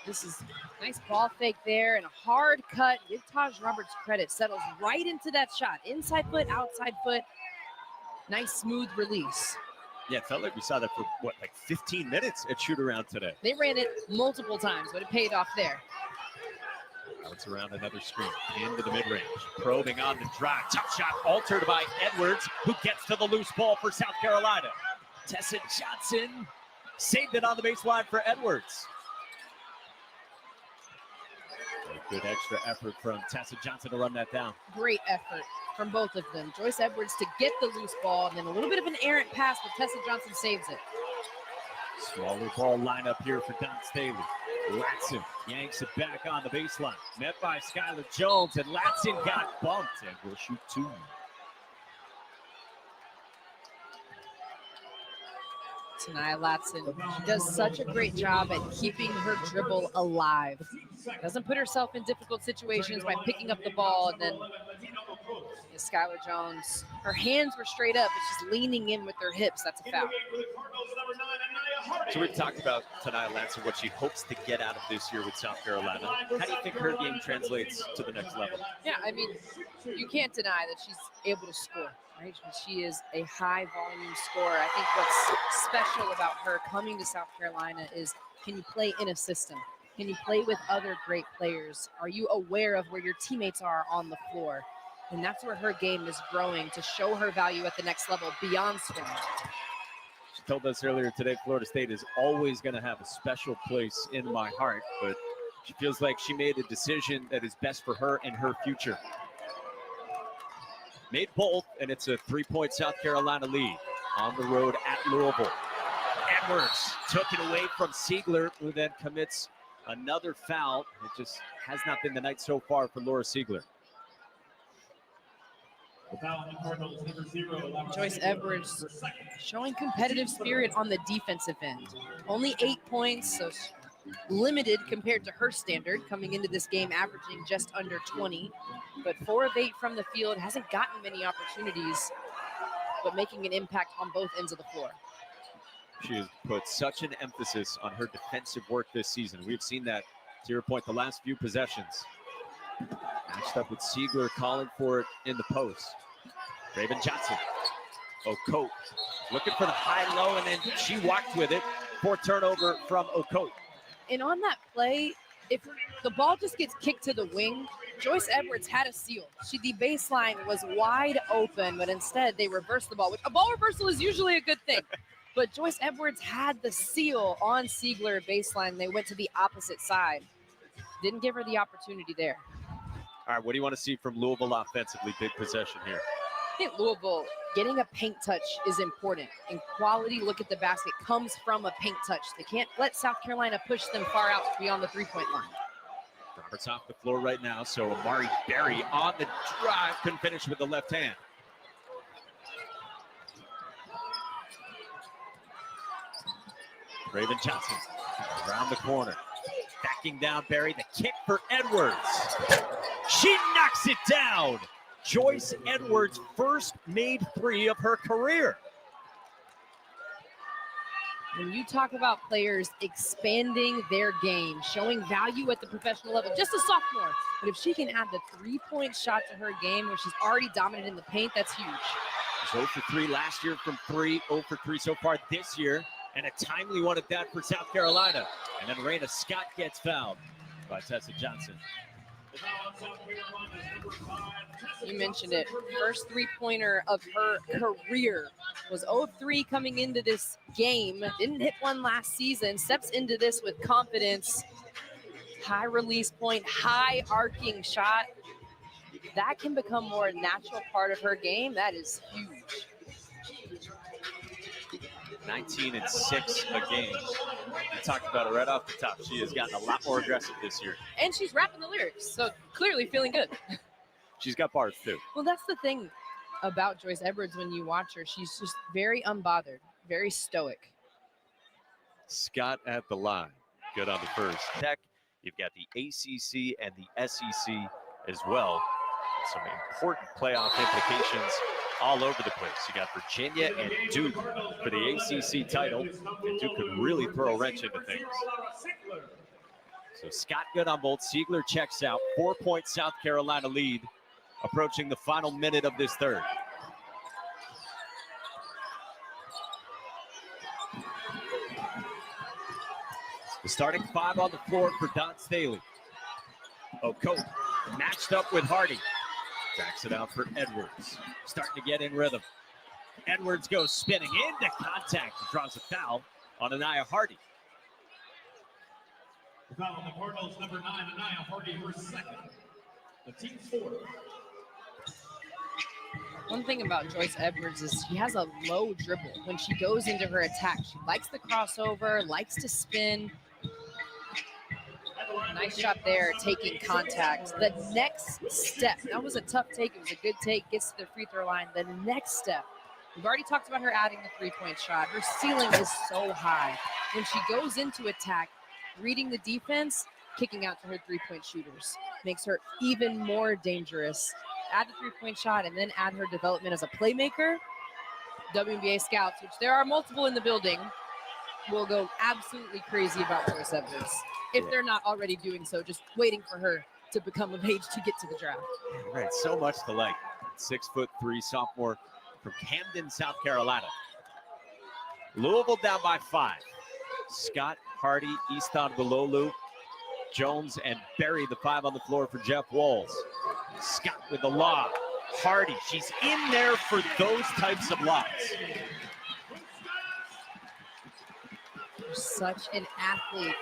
Speaker 2: This is a nice ball fake there and a hard cut. Give Taj Roberts credit. Settles right into that shot. Inside foot, outside foot. Nice smooth release.
Speaker 1: Yeah, it felt like we saw that for, like 15 minutes at shoot-around today.
Speaker 2: They ran it multiple times, but it paid off there.
Speaker 1: Now it's around another screen, into the mid-range. Probing on the drive. Tough shot altered by Edwards, who gets to the loose ball for South Carolina. Tessa Johnson saved it on the baseline for Edwards. A good extra effort from Tessa Johnson to run that down.
Speaker 2: Great effort from both of them. Joyce Edwards to get the loose ball, and then a little bit of an errant pass, but Tessa Johnson saves it.
Speaker 1: Smaller ball lineup here for Don Staley. Latson yanks it back on the baseline. Met by Skylar Jones, and Latson got bumped and will shoot 2.
Speaker 2: Tanaya Latson does such a great job at keeping her dribble alive. Doesn't put herself in difficult situations by picking up the ball, and then Skylar Jones, her hands were straight up, but she's leaning in with her hips. That's a foul.
Speaker 1: So we've talked about Tanaya Latson, what she hopes to get out of this year with South Carolina. How do you think her game translates to the next level?
Speaker 2: Yeah, I mean, you can't deny that she's able to score. Right? She is a high volume scorer. I think what's special about her coming to South Carolina is, can you play in a system? Can you play with other great players? Are you aware of where your teammates are on the floor? And that's where her game is growing to show her value at the next level beyond scoring.
Speaker 1: She told us earlier today, Florida State is always going to have a special place in my heart, but She feels like she made a decision that is best for her and her future. Made both, and it's a 3-point South Carolina lead on the road at Louisville. Edwards took it away from Siegler, who then commits another foul. It just has not been the night so far for Laura Siegler.
Speaker 2: Joyce Edwards showing competitive spirit on the defensive end. Only 8 points, so limited compared to her standard, coming into this game averaging just under 20. But 4 of 8 from the field, hasn't gotten many opportunities, but making an impact on both ends of the floor.
Speaker 1: She has put such an emphasis on her defensive work this season. We've seen that, to your point, the last few possessions. Matched up with Siegler, calling for it in the post. Raven Johnson. Okote looking for the high-low, and then she walked with it. 4 turnover from Okote.
Speaker 2: And on that play, if the ball just gets kicked to the wing, Joyce Edwards had a steal. The baseline was wide open, but instead they reversed the ball, which a ball reversal is usually a good thing. But Joyce Edwards had the seal on Siegler baseline. They went to the opposite side. Didn't give her the opportunity there.
Speaker 1: All right, what do you want to see from Louisville offensively? Big possession here.
Speaker 2: I think Louisville, getting a paint touch is important. And quality look at the basket comes from a paint touch. They can't let South Carolina push them far out beyond the 3-point line.
Speaker 1: Roberts off the floor right now, so Amari Berry on the drive, couldn't finish with the left hand. Raven Johnson around the corner. Backing down Berry, the kick for Edwards. She knocks it down. Joyce Edwards' first made 3 of her career.
Speaker 2: When you talk about players expanding their game, showing value at the professional level, just a sophomore, but if she can add the 3-point shot to her game where she's already dominant in the paint, that's huge.
Speaker 1: She's 0 for 3 last year from 3, 0 for 3 so far this year, and a timely one at that for South Carolina. And then Raina Scott gets fouled by Tessa Johnson.
Speaker 2: You mentioned it. First 3-pointer of her career was 0-3 coming into this game. Didn't hit one last season. Steps into this with confidence. High release point, high arcing shot. That can become more a natural part of her game. That is huge.
Speaker 1: 19 and 6 a game. We talked about it right off the top. She has gotten a lot more aggressive this year.
Speaker 2: And she's rapping the lyrics, so clearly feeling good.
Speaker 1: She's got bars too.
Speaker 2: Well, that's the thing about Joyce Edwards when you watch her. She's just very unbothered, very stoic.
Speaker 1: Scott at the line. Good on the first. Tech, you've got the ACC and the SEC as well. Some important playoff implications all over the place. You got Virginia and Duke for the ACC title, and Duke could really throw a wrench into things. So Scott good on both. Siegler checks out. 4-point South Carolina lead, approaching the final minute of this third. The starting 5 on the floor for Don Staley. Okote matched up with Hardy. Backs it out for Edwards. Starting to get in rhythm. Edwards goes spinning into contact and draws a foul on Anaya Hardy.
Speaker 3: The foul on the Cardinals, number 9, Anaya Hardy, her second. The team's 4.
Speaker 2: One thing about Joyce Edwards is she has a low dribble when she goes into her attack. She likes the crossover, likes to spin. Nice shot there, taking contact. The next step, that was a tough take. It was a good take, gets to the free throw line. The next step, we've already talked about her adding the 3-point shot. Her ceiling is so high. When she goes into attack, reading the defense, kicking out to her 3-point shooters. Makes her even more dangerous. Add the 3-point shot and then add her development as a playmaker. WNBA scouts, which there are multiple in the building, will go absolutely crazy about Joyce Edwards. If they're not already doing so, just waiting for her to become of age to get to the draft.
Speaker 1: Right, so much to like. 6'3" sophomore from Camden, South Carolina. Louisville down by 5. Scott, Hardy, Easton, Bilolu, Jones, and Berry, the 5 on the floor for Jeff Walls. Scott with the lob. Hardy, she's in there for those types of lobs.
Speaker 2: Such an athlete.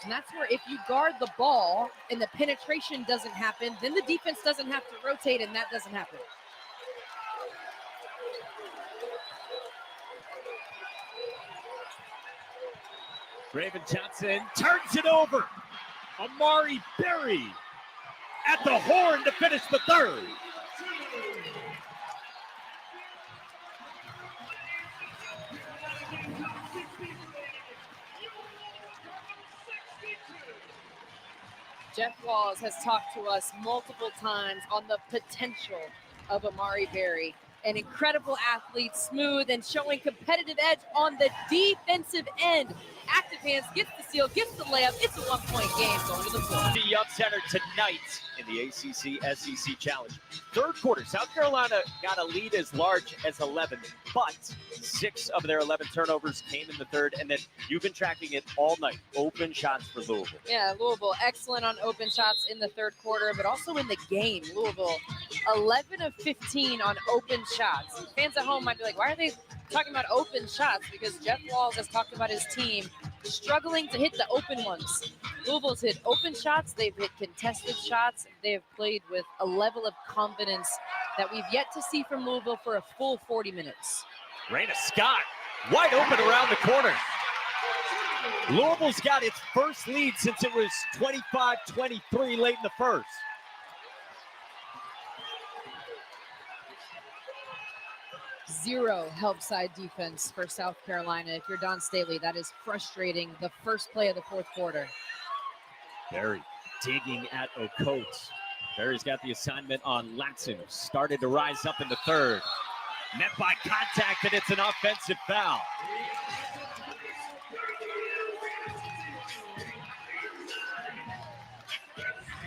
Speaker 2: And that's where if you guard the ball and the penetration doesn't happen, then the defense doesn't have to rotate, and that doesn't happen.
Speaker 1: Raven Johnson turns it over. Amari Berry at the horn to finish the third.
Speaker 2: Jeff Walls has talked to us multiple times on the potential of Amari Berry. An incredible athlete, smooth and showing competitive edge on the defensive end. Active hands, gets the steal, gets the layup. It's a one-point game going to the floor.
Speaker 1: KFC Yum Center tonight in the ACC SEC Challenge. Third quarter, South Carolina got a lead as large as 11, but 6 of their 11 turnovers came in the third, and then you've been tracking it all night. Open shots for Louisville.
Speaker 2: Yeah, Louisville excellent on open shots in the third quarter, but also in the game. Louisville 11 of 15 on open shots. Fans at home might be like, why are they talking about open shots? Because Jeff Walls has talked about his team struggling to hit the open ones. Louisville's hit open shots, they've hit contested shots, they have played with a level of confidence that we've yet to see from Louisville for a full 40 minutes.
Speaker 1: Raina Scott, wide open around the corner. Louisville's got its first lead since it was 25-23 late in the first.
Speaker 2: Zero help side defense for South Carolina. If you're Don Staley, that is frustrating. The first play of the fourth quarter.
Speaker 1: Berry digging at Ocote. Berry's got the assignment on Latson, who started to rise up in the third. Met by contact, and it's an offensive foul.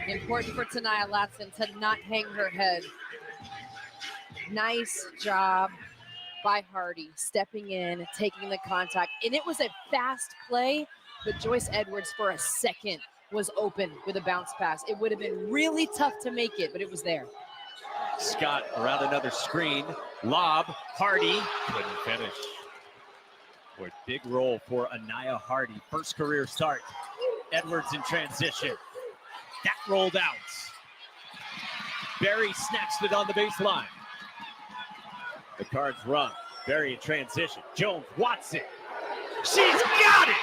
Speaker 2: Important for Tania Latson to not hang her head. Nice job by Hardy, stepping in, taking the contact. And it was a fast play, but Joyce Edwards for a second was open with a bounce pass. It would have been really tough to make it, but it was there.
Speaker 1: Scott around another screen. Lob, Hardy, couldn't finish. Boy, big roll for Anaya Hardy. First career start. Edwards in transition. That rolled out. Berry snatched it on the baseline. The Cards run. Berry in transition. Jones wants it. She's got it!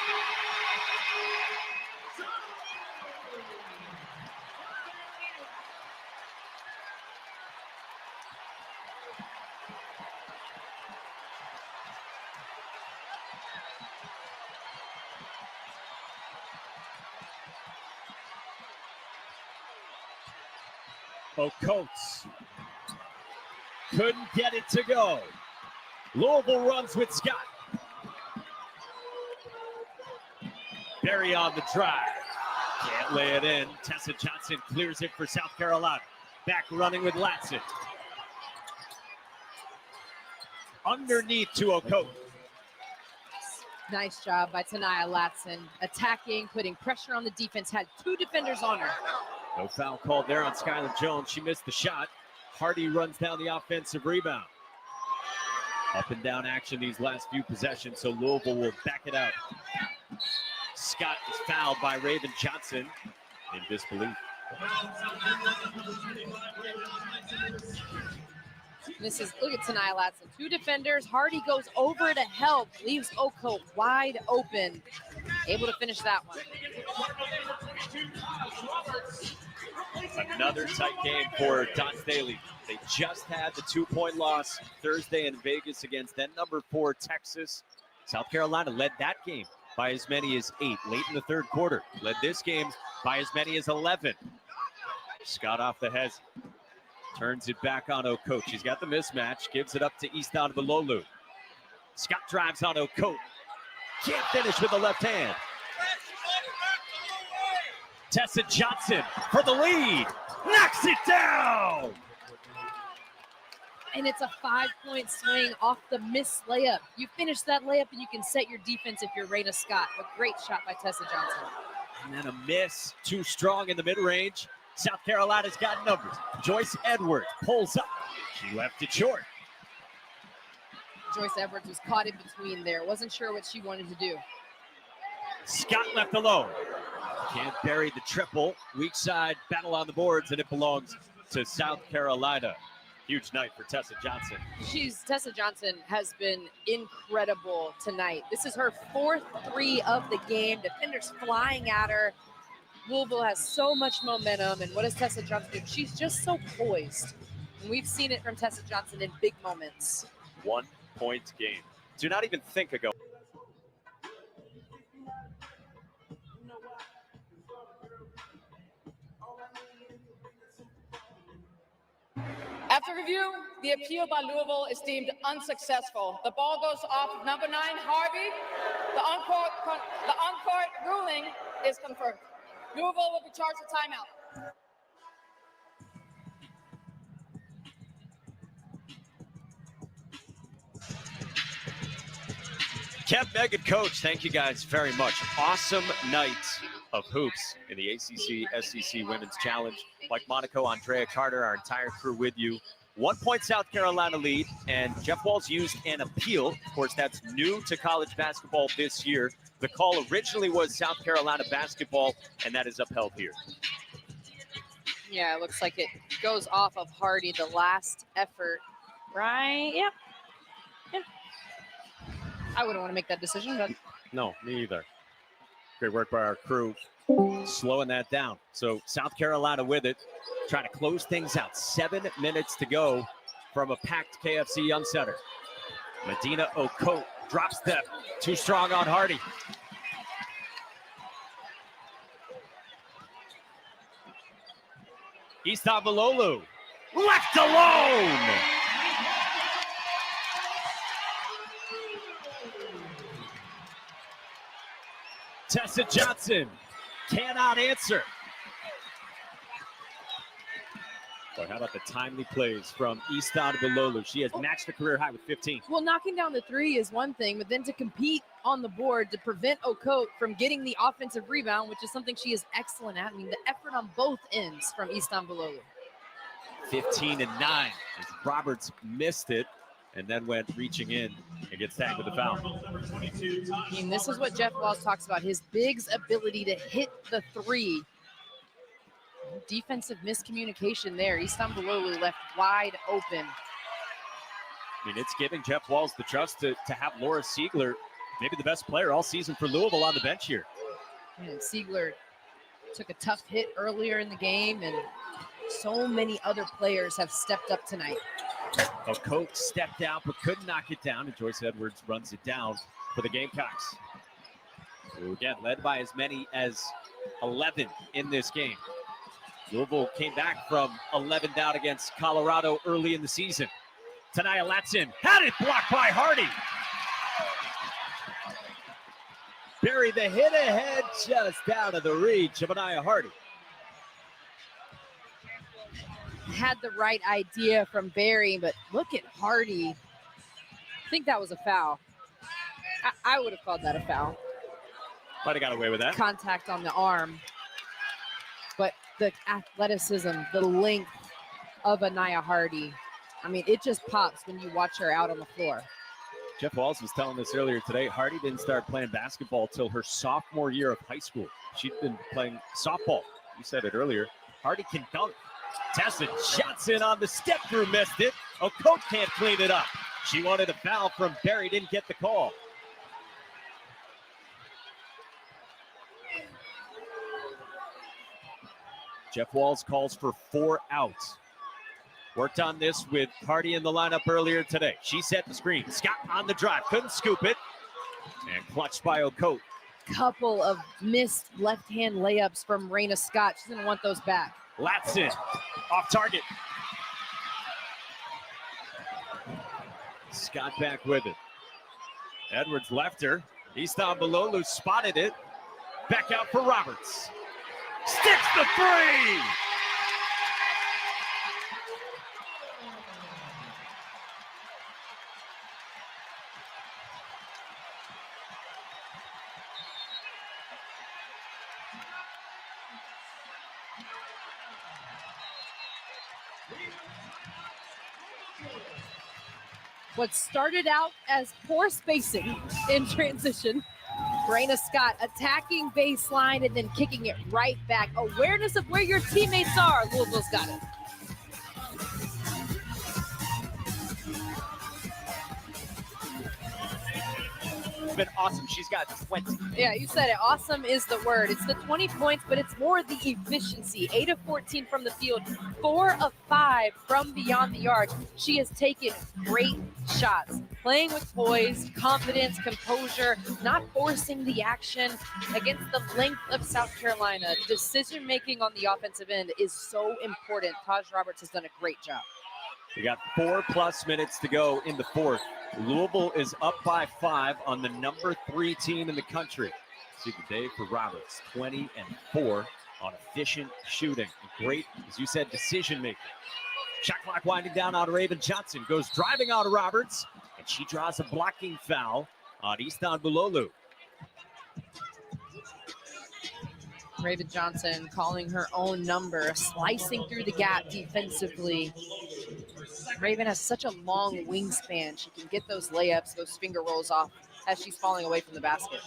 Speaker 1: Ocotes couldn't get it to go. Louisville runs with Scott. Berry on the drive. Can't lay it in. Tessa Johnson clears it for South Carolina. Back running with Latson. Underneath to Ocote.
Speaker 2: Nice job by Tania Latson. Attacking, putting pressure on the defense. Had 2 defenders on her.
Speaker 1: No foul called there on Skylar Jones. She missed the shot. Hardy runs down the offensive rebound. Up and down action these last few possessions, so Louisville will back it out. Scott is fouled by Raven Johnson in disbelief.
Speaker 2: Look at Tania Latson. 2 defenders. Hardy goes over to help, leaves Ocote wide open. Able to finish that one.
Speaker 1: Another tight game for Don Staley. They just had the 2-point loss Thursday in Vegas against then number 4 Texas. South Carolina led that game by as many as 8 late in the third quarter. Led this game by as many as 11. Scott off the head. Turns it back on Ocote. She's got the mismatch. Gives it up to Easton Balolu. Scott drives on Ocote. Can't finish with the left hand. Tessa Johnson for the lead. Knocks it down.
Speaker 2: And it's a 5-point swing off the missed layup. You finish that layup and you can set your defense if you're Raina Scott. A great shot by Tessa Johnson.
Speaker 1: And then a miss. Too strong in the mid-range. South Carolina's got numbers. Joyce Edwards pulls up. She left it short.
Speaker 2: Joyce Edwards was caught in between there. Wasn't sure what she wanted to do.
Speaker 1: Scott left alone. Can't bury the triple. Weak side battle on the boards, and it belongs to South Carolina. Huge night for Tessa Johnson.
Speaker 2: Tessa Johnson has been incredible tonight. This is her 4th 3 of the game. Defenders flying at her. Louisville has so much momentum, and what does Tessa Johnson do? She's just so poised. And we've seen it from Tessa Johnson in big moments.
Speaker 1: 1-point game. Do not even think ago.
Speaker 4: After review, the appeal by Louisville is deemed unsuccessful. The ball goes off of number 9, Harvey. The on-court ruling is confirmed. Louisville will be charged with timeout.
Speaker 1: Kev, Megan, Coach, thank you guys very much. Awesome night of hoops in the ACC SEC Women's Challenge. Mike Monaco, Andrea Carter, our entire crew with you. 1-point South Carolina lead, and Jeff Walz used an appeal. Of course, that's new to college basketball this year. The call originally was South Carolina basketball, and that is upheld here.
Speaker 2: Yeah, it looks like it goes off of Hardy, the last effort, right? Yep. I wouldn't want to make that decision, but.
Speaker 1: No, me either. Great work by our crew, slowing that down. So South Carolina with it, trying to close things out. 7 minutes to go from a packed KFC Yum Center. Medina Okote drops them. Too strong on Hardy. Istanbulolu left alone. Tessa Johnson cannot answer. Boy, how about the timely plays from Istanbulolu? She has matched the career high with 15.
Speaker 2: Well, knocking down the 3 is one thing, but then to compete on the board to prevent Okote from getting the offensive rebound, which is something she is excellent at. I mean, the effort on both ends from Istanbulolu.
Speaker 1: 15 and 9 as Roberts missed it and then went reaching in and gets tagged with the foul.
Speaker 2: I mean, this is what Jeff Walz talks about, his big's ability to hit the 3. Defensive miscommunication there. Istanbulolu left wide open.
Speaker 1: I mean, it's giving Jeff Walz the trust to have Laura Siegler, maybe the best player all season for Louisville, on the bench here.
Speaker 2: And Siegler took a tough hit earlier in the game, and so many other players have stepped up tonight.
Speaker 1: Okote stepped out but couldn't knock it down, and Joyce Edwards runs it down for the Gamecocks, who again led by as many as 11 in this game. Louisville came back from 11 down against Colorado early in the season. Tanaya Latson had it blocked by Hardy. Bury the hit ahead just out of the reach of Anaya Hardy.
Speaker 2: Had the right idea from Barry, but look at Hardy. I think that was a foul. I would have called that a foul.
Speaker 1: Might have got away with that.
Speaker 2: Contact on the arm. But the athleticism, the length of Anaya Hardy, I mean, it just pops when you watch her out on the floor.
Speaker 1: Jeff Walz was telling us earlier today, Hardy didn't start playing basketball till her sophomore year of high school. She'd been playing softball. You said it earlier. Hardy can dunk. Tessa Johnson on the step through, missed it. Okote can't clean it up. She wanted a foul from Barry, didn't get the call. Jeff Walz calls for 4 outs. Worked on this with Hardy in the lineup earlier today. She set the screen. Scott on the drive, couldn't scoop it. And clutched by Okote.
Speaker 2: Couple of missed left-hand layups from Raina Scott. She's gonna want those back.
Speaker 1: Latson off target. Scott back with it. Edwards left her. Istanbulolu spotted it. Back out for Roberts. Sticks the 3!
Speaker 2: What started out as poor spacing in transition Brayna Scott attacking baseline and then kicking it right back. Awareness of where your teammates are. Louisville's got it.
Speaker 1: It's been awesome. She's got 20.
Speaker 2: Yeah, you said it. Awesome is the word. It's the 20 points, but it's more the efficiency. 8 of 14 from the field, 4 of 5 from beyond the arc. She has taken great shots, playing with poise, confidence, composure, not forcing the action against the length of South Carolina. Decision-making on the offensive end is so important. Taj Roberts has done a great job.
Speaker 1: We got 4+ minutes to go in the fourth. Louisville is up by 5 on the number 3 team in the country. See the day for Roberts, 20-4 on efficient shooting. Great, as you said, decision making. Shot clock winding down on Raven Johnson. Goes driving out of Roberts, and she draws a blocking foul on Easton Bulolu.
Speaker 2: Raven Johnson calling her own number, slicing through the gap defensively. Raven has such a long wingspan. She can get those layups, those finger rolls off as she's falling away from the basket.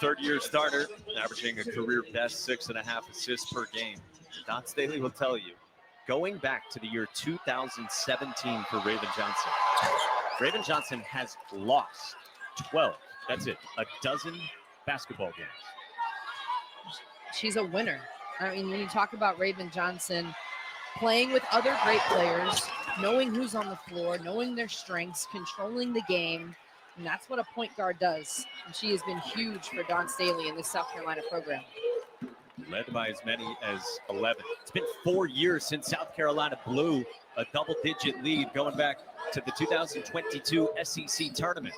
Speaker 1: Third-year starter, averaging a career best 6.5 assists per game. Don Staley will tell you, going back to the year 2017 for Raven Johnson has lost 12, that's it, a dozen basketball games.
Speaker 2: She's a winner. I mean, when you talk about Raven Johnson, playing with other great players, knowing who's on the floor, knowing their strengths, controlling the game, and that's what a point guard does. And she has been huge for Don Staley in this South Carolina program.
Speaker 1: Led by as many as 11. It's been 4 years since South Carolina blew a double-digit lead going back to the 2022 SEC tournament.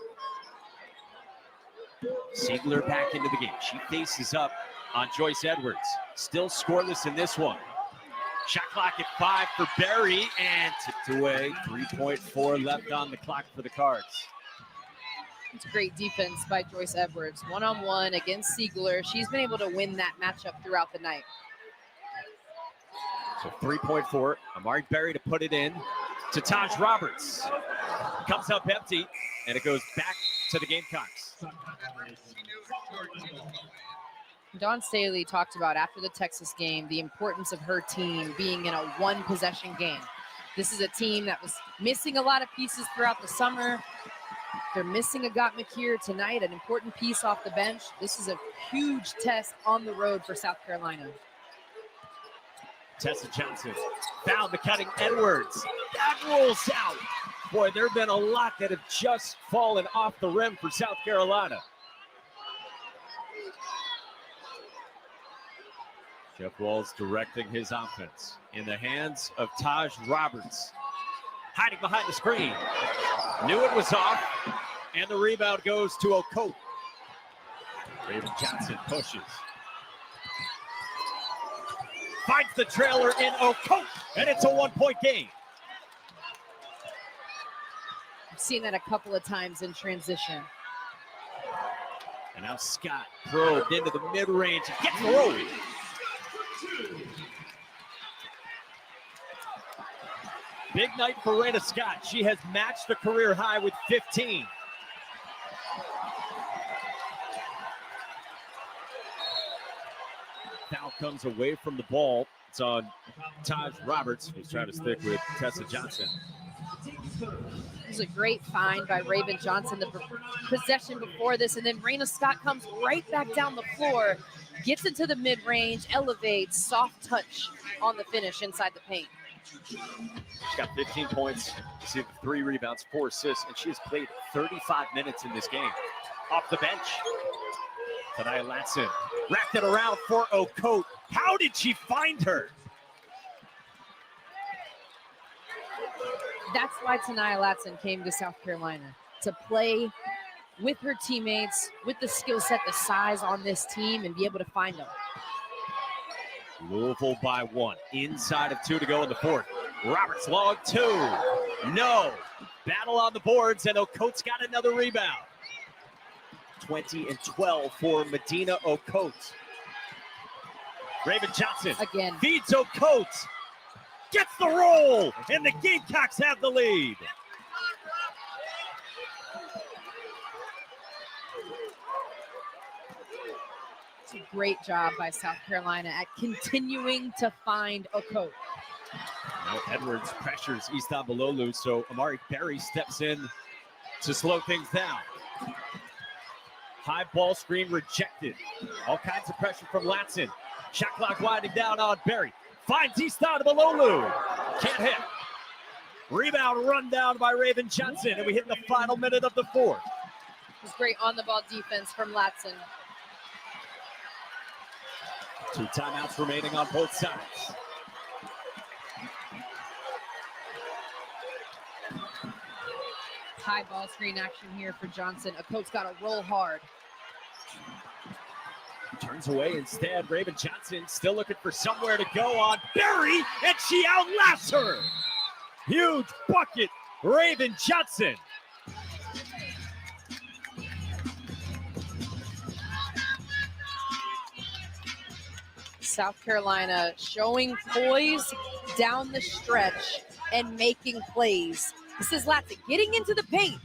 Speaker 1: Siegler back into the game. She faces up on Joyce Edwards. Still scoreless in this one. Shot clock at 5 for Berry, and tipped away. 3.4 left on the clock for the Cards.
Speaker 2: It's great defense by Joyce Edwards. One-on-one against Siegler. She's been able to win that matchup throughout the night.
Speaker 1: So 3.4. Amari Berry to put it in to Taj Roberts. Comes up empty, and it goes back to the Gamecocks.
Speaker 2: Don Staley talked about after the Texas game the importance of her team being in a one-possession game. This is a team that was missing a lot of pieces throughout the summer. They're missing a Got McKeer tonight, an important piece off the bench. This is a huge test on the road for South Carolina.
Speaker 1: Tessa Johnson found the cutting Edwards. That rolls out. Boy, there have been a lot that have just fallen off the rim for South Carolina. Jeff Walls directing his offense in the hands of Taj Roberts. Hiding behind the screen. Knew it was off, and the rebound goes to Okoth. Raven Johnson pushes. Finds the trailer in Okoth, and it's a one-point game.
Speaker 2: I've seen that a couple of times in transition.
Speaker 1: And now Scott probed into the mid-range and gets the roll. Big night for Brayna Scott. She has matched the career high with 15. Foul comes away from the ball. It's on Taj Roberts, who's trying to stick with Tessa Johnson.
Speaker 2: It was a great find by Raven Johnson, the possession before this, and then Brayna Scott comes right back down the floor, gets into the mid-range, elevates, soft touch on the finish inside the paint.
Speaker 1: She's got 15 points, see 3 rebounds, 4 assists, and she has played 35 minutes in this game. Off the bench, Tanaya Latson wrapped it around for Okoth. How did she find her?
Speaker 2: That's why Tanaya Latson came to South Carolina, to play with her teammates, with the skill set, the size on this team, and be able to find them.
Speaker 1: Louisville by 1. Inside of 2 to go in the fourth. Roberts log 2. No. Battle on the boards, and Okoth's got another rebound. 20-12 for Medina Okoth. Raven Johnson
Speaker 2: Again.
Speaker 1: feeds Okoth. Gets the roll, and the Gamecocks have the lead.
Speaker 2: It's a great job by South Carolina at continuing to find a coach.
Speaker 1: Now Edwards pressures Istanbulolu, so Amari Berry steps in to slow things down. High ball screen rejected. All kinds of pressure from Latson. Shot clock winding down on Berry. Finds Istanbulolu. Can't hit. Rebound run down by Raven Johnson, and we hit the final minute of the fourth.
Speaker 2: It was great on-the-ball defense from Latson.
Speaker 1: 2 timeouts remaining on both sides.
Speaker 2: High ball screen action here for Johnson. A coach got to roll hard.
Speaker 1: Turns away instead. Raven Johnson still looking for somewhere to go on Berry, and she outlasts her. Huge bucket, Raven Johnson.
Speaker 2: South Carolina showing poise down the stretch and making plays. This is Latson getting into the paint.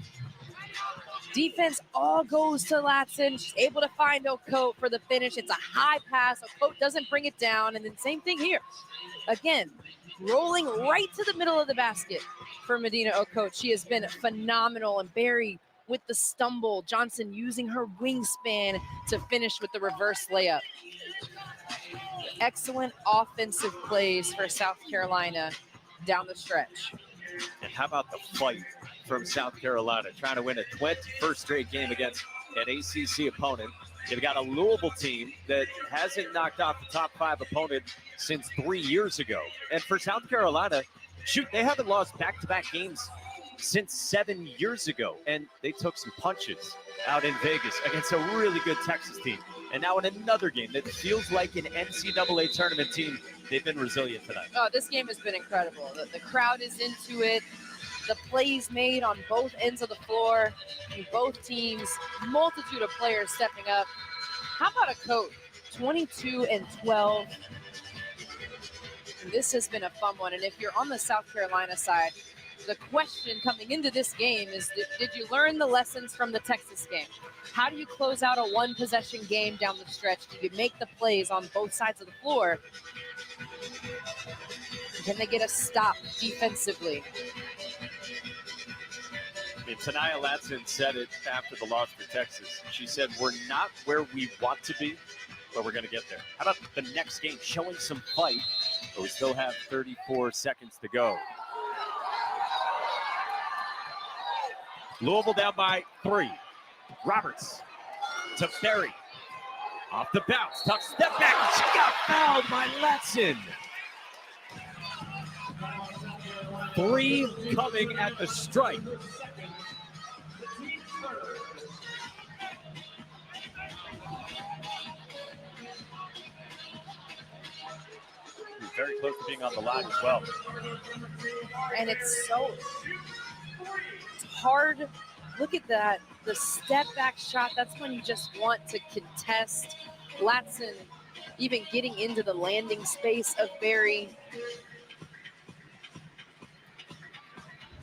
Speaker 2: Defense all goes to Latson. She's able to find Okote for the finish. It's a high pass. Okote doesn't bring it down. And then same thing here. Again, rolling right to the middle of the basket for Medina Okote. She has been phenomenal. And Berry with the stumble. Johnson using her wingspan to finish with the reverse layup. Excellent offensive plays for South Carolina down the stretch.
Speaker 1: And how about the fight from South Carolina, trying to win a 21st straight game against an ACC opponent. They've got a Louisville team that hasn't knocked off the top 5 opponent since 3 years ago. And for South Carolina, shoot, they haven't lost back-to-back games since 7 years ago. And they took some punches out in Vegas against a really good Texas team. And now in another game that feels like an NCAA tournament team, they've been resilient tonight.
Speaker 2: Oh, this game has been incredible. The crowd is into it. The plays made on both ends of the floor. Both teams, multitude of players stepping up. How about a coach? 22 and 12. This has been a fun one. And if you're on the South Carolina side, the question coming into this game is, did you learn the lessons from the Texas game? How do you close out a one-possession game down the stretch? Do you make the plays on both sides of the floor? Can they get a stop defensively?
Speaker 1: And Tanaya Latson said it after the loss to Texas. She said, we're not where we want to be, but we're going to get there. How about the next game, showing some fight, but we still have 34 seconds to go. Louisville down by 3. Roberts to Berry. Off the bounce, tough step back. She got fouled by Latson. 3 coming at the strike. Very close to being on the line as well.
Speaker 2: And it's hard. Look at that. The step back shot, that's when you just want to contest. Latson even getting into the landing space of Berry.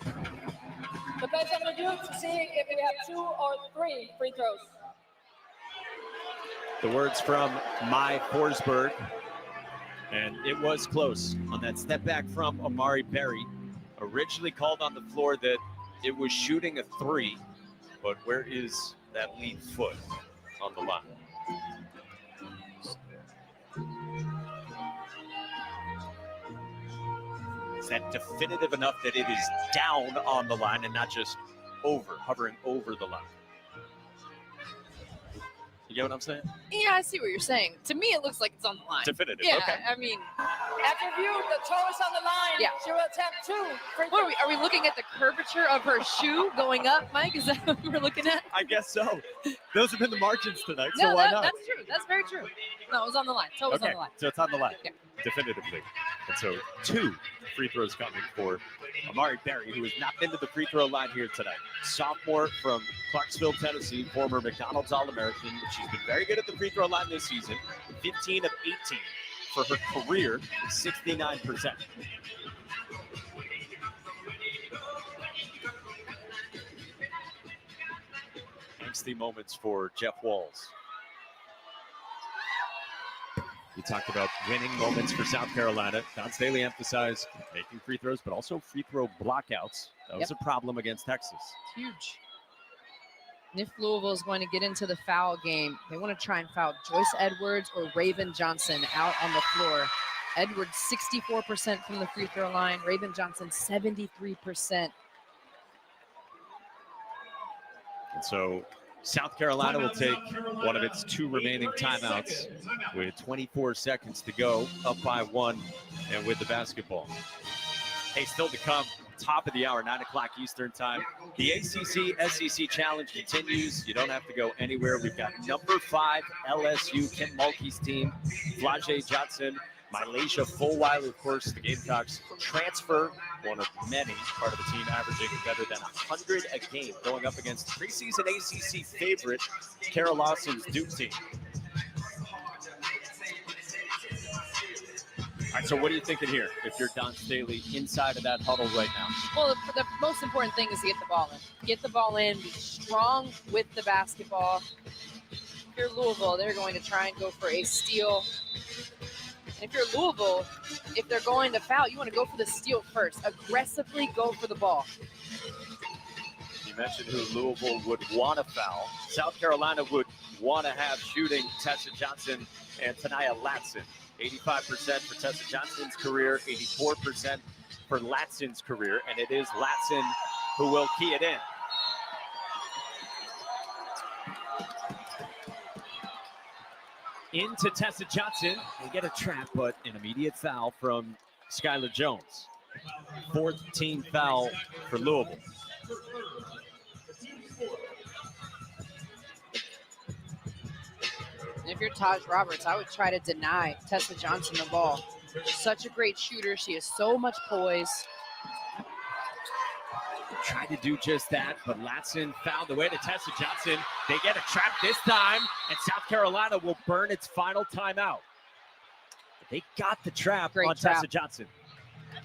Speaker 4: The best I'm going to do to see if we have 2 or 3 free throws.
Speaker 1: The words from Mai Forsberg. And it was close on that step back from Amari Berry. Originally called on the floor that it was shooting a 3, but where is that lead foot on the line? Is that definitive enough that it is down on the line and not just hovering over the line? You get what I'm saying?
Speaker 2: Yeah, I see what you're saying. To me, it looks like it's on the line.
Speaker 1: Definitive,
Speaker 2: yeah,
Speaker 1: okay.
Speaker 2: I mean.
Speaker 4: After review, the toe is on the line.
Speaker 2: Yeah.
Speaker 4: She will attempt 2 free throws.
Speaker 2: What are we looking at the curvature of her shoe going up, Mike? Is that what we're looking at?
Speaker 1: I guess so. Those have been the margins tonight,
Speaker 2: No,
Speaker 1: so why not?
Speaker 2: That's true. That's very true. No, it was on the line. Toe was on the line.
Speaker 1: So it's on the line,
Speaker 2: Yeah.
Speaker 1: definitively. And so 2 free throws coming for Amari Berry, who has not been to the free throw line here tonight. Sophomore from Clarksville, Tennessee, former McDonald's All-American. She's been very good at the free throw line this season. 15 of 18 for her career, 69%. Angsty moments for Jeff Walls. You talked about winning moments for South Carolina. Don Staley emphasized making free throws, but also free throw blockouts. That was a problem against Texas.
Speaker 2: It's huge. And if Louisville is going to get into the foul game, they want to try and foul Joyce Edwards or Raven Johnson out on the floor. Edwards 64% from the free throw line. Raven Johnson 73%.
Speaker 1: And so South Carolina will take one of its 2 remaining timeouts with 24 seconds to go, up by 1 and with the basketball. Hey, still to come, top of the hour, 9 o'clock Eastern time. The ACC SEC Challenge continues. You don't have to go anywhere. We've got number 5 LSU, Kim Mulkey's team, Flau'jae Johnson, Mylasia Fulwiler, of course, the Gamecocks transfer, one of many, part of the team averaging better than 100 a game, going up against preseason ACC favorite, Kara Lawson's Duke team. All right, so what are you thinking here if you're Don Staley inside of that huddle right now?
Speaker 2: Well, the most important thing is to get the ball in. Get the ball in, be strong with the basketball. If you're Louisville, they're going to try and go for a steal. And if you're Louisville, if they're going to foul, you want to go for the steal first. Aggressively go for the ball.
Speaker 1: You mentioned who Louisville would want to foul. South Carolina would want to have shooting Tessa Johnson and Tanaya Latson. 85% for Tessa Johnson's career, 84% for Latson's career, and it is Latson who will key it in. Into Tessa Johnson. They get a trap, but an immediate foul from Skylar Jones. 4th team foul for Louisville.
Speaker 2: And if you're Taj Roberts, I would try to deny Tessa Johnson the ball. Such a great shooter. She has so much poise.
Speaker 1: Tried to do just that, but Latson found the way to Tessa Johnson. They get a trap this time, and South Carolina will burn its final timeout. They got the trap on Tessa Johnson.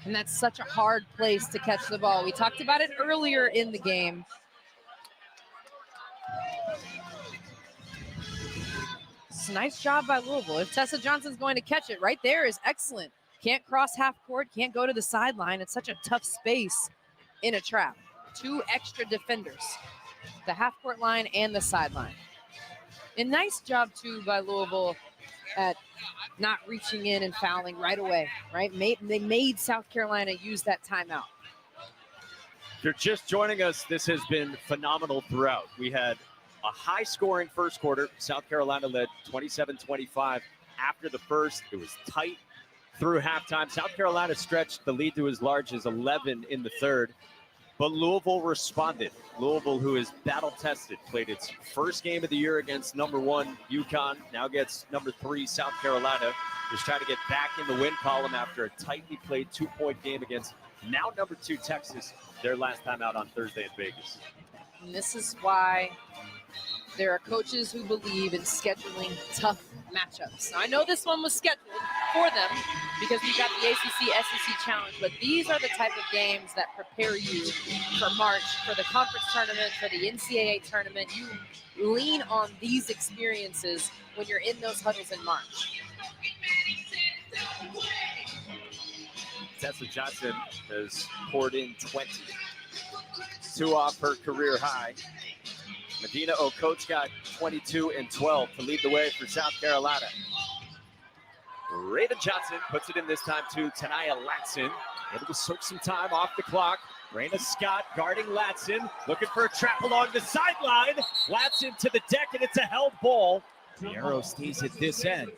Speaker 2: And that's such a hard place to catch the ball. We talked about it earlier in the game. It's a nice job by Louisville. If Tessa Johnson's going to catch it, right there is excellent. Can't cross half court, can't go to the sideline. It's such a tough space in a trap. 2 extra defenders, the half court line and the sideline. A nice job too by Louisville at not reaching in and fouling right away, right? They made South Carolina use that timeout.
Speaker 1: If you're just joining us, this has been phenomenal throughout. We had a high-scoring first quarter. South Carolina led 27-25 after the first. It was tight through halftime. South Carolina stretched the lead to as large as 11 in the third. But Louisville responded. Louisville, who is battle-tested, played its first game of the year against number 1 UConn, now gets number 3 South Carolina, who's trying to get back in the win column after a tightly played 2-point game against now number 2 Texas, their last time out on Thursday in Vegas.
Speaker 2: And this is why there are coaches who believe in scheduling tough matchups. Now, I know this one was scheduled for them because we've got the ACC SEC Challenge, but these are the type of games that prepare you for March, for the conference tournament, for the NCAA tournament. You lean on these experiences when you're in those huddles in March.
Speaker 1: Tessa Johnson has poured in 20. 2 off her career high. Medina Okocha got 22 and 12 to lead the way for South Carolina. Raven Johnson puts it in this time to Tanaya Latson. Able to soak some time off the clock. Raina Scott guarding Latson, looking for a trap along the sideline. Latson to the deck, and it's a held ball. The arrow stays at this end.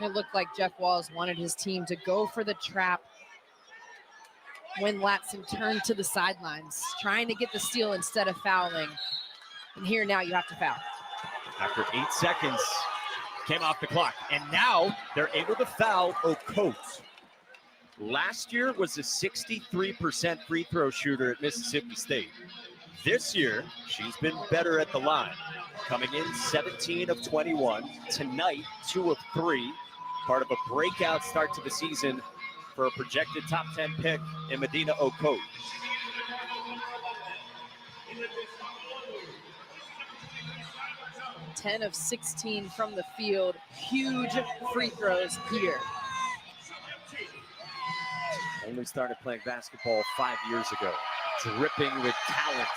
Speaker 2: It looked like Jeff Walls wanted his team to go for the trap when Latson turned to the sidelines, trying to get the steal instead of fouling. And here now you have to foul.
Speaker 1: After 8 seconds came off the clock, and now they're able to foul Okocha. Last year was a 63% free throw shooter at Mississippi State. This year, she's been better at the line, coming in 17 of 21. Tonight, 2 of 3, part of a breakout start to the season for a projected top 10 pick in Medina Okocha.
Speaker 2: 10 of 16 from the field. Huge free throws here.
Speaker 1: Only started playing basketball 5 years ago. Dripping with talent.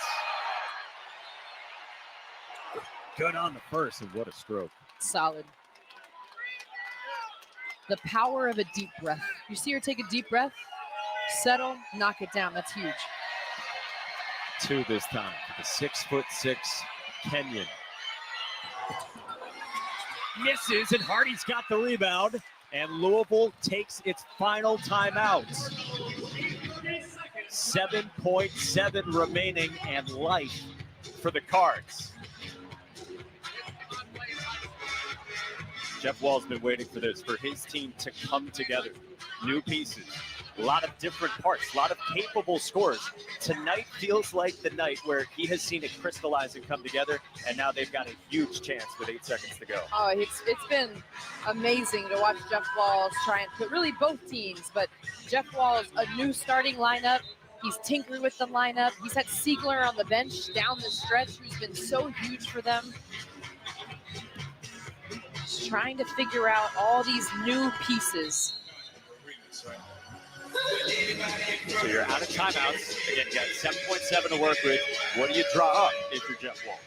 Speaker 1: Good on the first, and what a stroke.
Speaker 2: Solid. The power of a deep breath. You see her take a deep breath, settle, knock it down. That's huge.
Speaker 1: 2 this time for the 6'6" Kenyan. Misses, and Hardy's got the rebound, and Louisville takes its final timeout. 7.7 remaining, and life for the Cards. Jeff Wall's been waiting for this, for his team to come together. New pieces, a lot of different parts, a lot of capable scorers. Tonight feels like the night where he has seen it crystallize and come together, and now they've got a huge chance with 8 seconds to go.
Speaker 2: Oh, it's been amazing to watch Jeff Walls try and put really both teams, but Jeff Walls, a new starting lineup. He's tinkered with the lineup. He's had Siegler on the bench down the stretch, who's been so huge for them. Just trying to figure out all these new pieces.
Speaker 1: So you're out of timeouts. Again, you got 7.7 to work with. What do you draw up if you're Jeff Walls?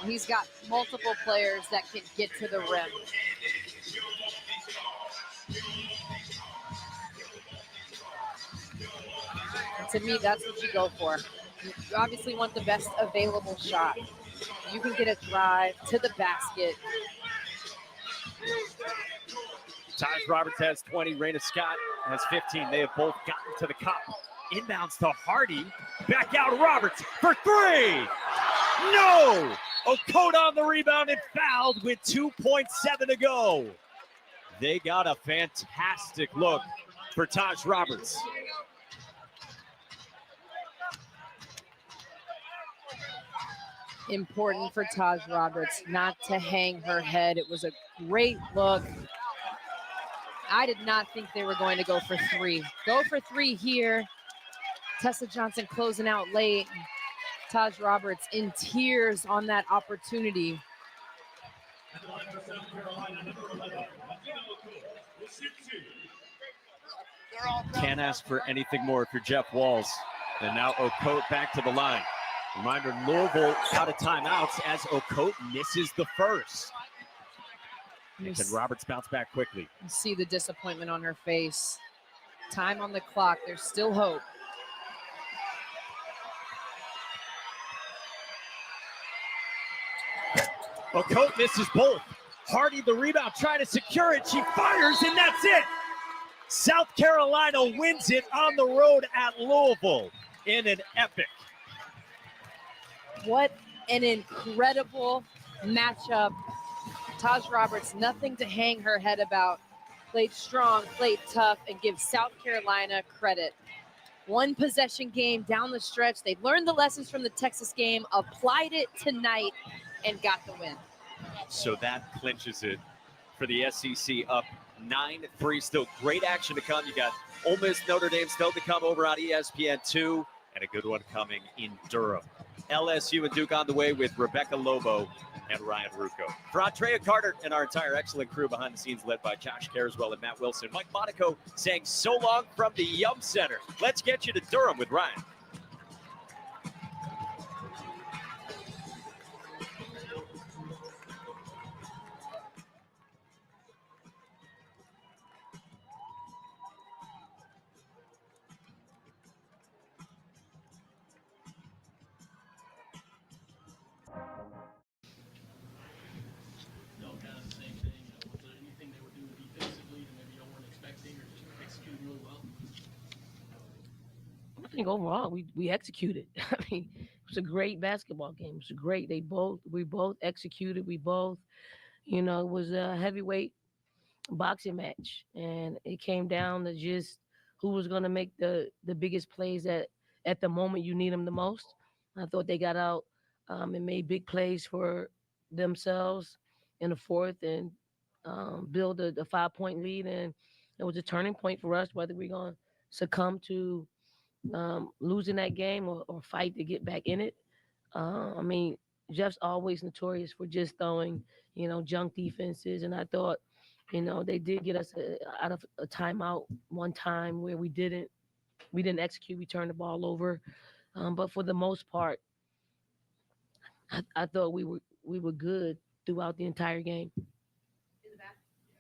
Speaker 2: He's got multiple players that can get to the rim. And to me, that's what you go for. You obviously want the best available shot. You can get a drive to the basket.
Speaker 1: Taj Roberts has 20. Raina Scott has 15. They have both gotten to the cup. Inbounds to Hardy. Back out Roberts for 3. No! Okota on the rebound and fouled with 2.7 to go. They got a fantastic look for Taj Roberts.
Speaker 2: Important for Taj Roberts not to hang her head. It was a great look. I did not think they were going to go for 3. Go for 3 here. Tessa Johnson closing out late. Taj Roberts in tears on that opportunity.
Speaker 1: Can't ask for anything more if you're Jeff Walls. And now Okota back to the line. Reminder, Louisville out of timeouts as Okota misses the first. And can Roberts bounce back quickly?
Speaker 2: You see the disappointment on her face. Time on the clock. There's still hope.
Speaker 1: Okota misses both. Hardy the rebound, trying to secure it. She fires, and that's it. South Carolina wins it on the road at Louisville in an epic.
Speaker 2: What an incredible matchup. Taj Roberts, nothing to hang her head about. Played strong, played tough, and gives South Carolina credit. One possession game down the stretch. They learned the lessons from the Texas game, applied it tonight, and got the win.
Speaker 1: So that clinches it for the SEC, up 9-3. Still great action to come. You got Ole Miss, Notre Dame still to come over on ESPN2, and a good one coming in Durham. LSU and Duke on the way with Rebecca Lobo and Ryan Rucco. For Andrea Carter and our entire excellent crew behind the scenes led by Josh Careswell and Matt Wilson, Mike Monaco saying so long from the Yum Center. Let's get you to Durham with Ryan.
Speaker 5: I think overall we executed. I mean, it was a great basketball game. It was great. We both executed. We both, it was a heavyweight boxing match, and it came down to just who was going to make the biggest plays at the moment you need them the most. I thought they got out and made big plays for themselves in the fourth and build a 5-point lead, and it was a turning point for us, whether we're going to succumb to losing that game or fight to get back in it. I mean, Jeff's always notorious for just throwing, junk defenses. And I thought, they did get us out of a timeout one time where we didn't execute. We turned the ball over. But for the most part, I thought we were good throughout the entire game.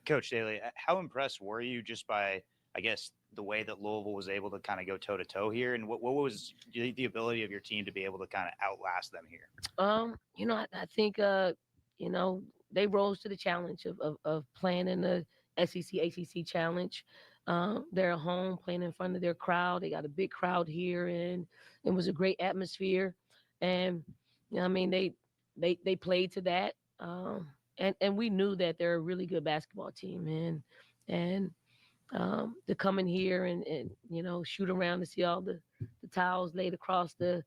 Speaker 6: Coach Daly, how impressed were you just by, I guess, the way that Louisville was able to kind of go toe to toe here, and what was the ability of your team to be able to kind of outlast them here?
Speaker 5: I think they rose to the challenge of playing in the SEC ACC challenge. They're at home playing in front of their crowd. They got a big crowd here, and it was a great atmosphere. And they played to that. And we knew that they're a really good basketball team, and to come in here and shoot around to see all the towels laid across the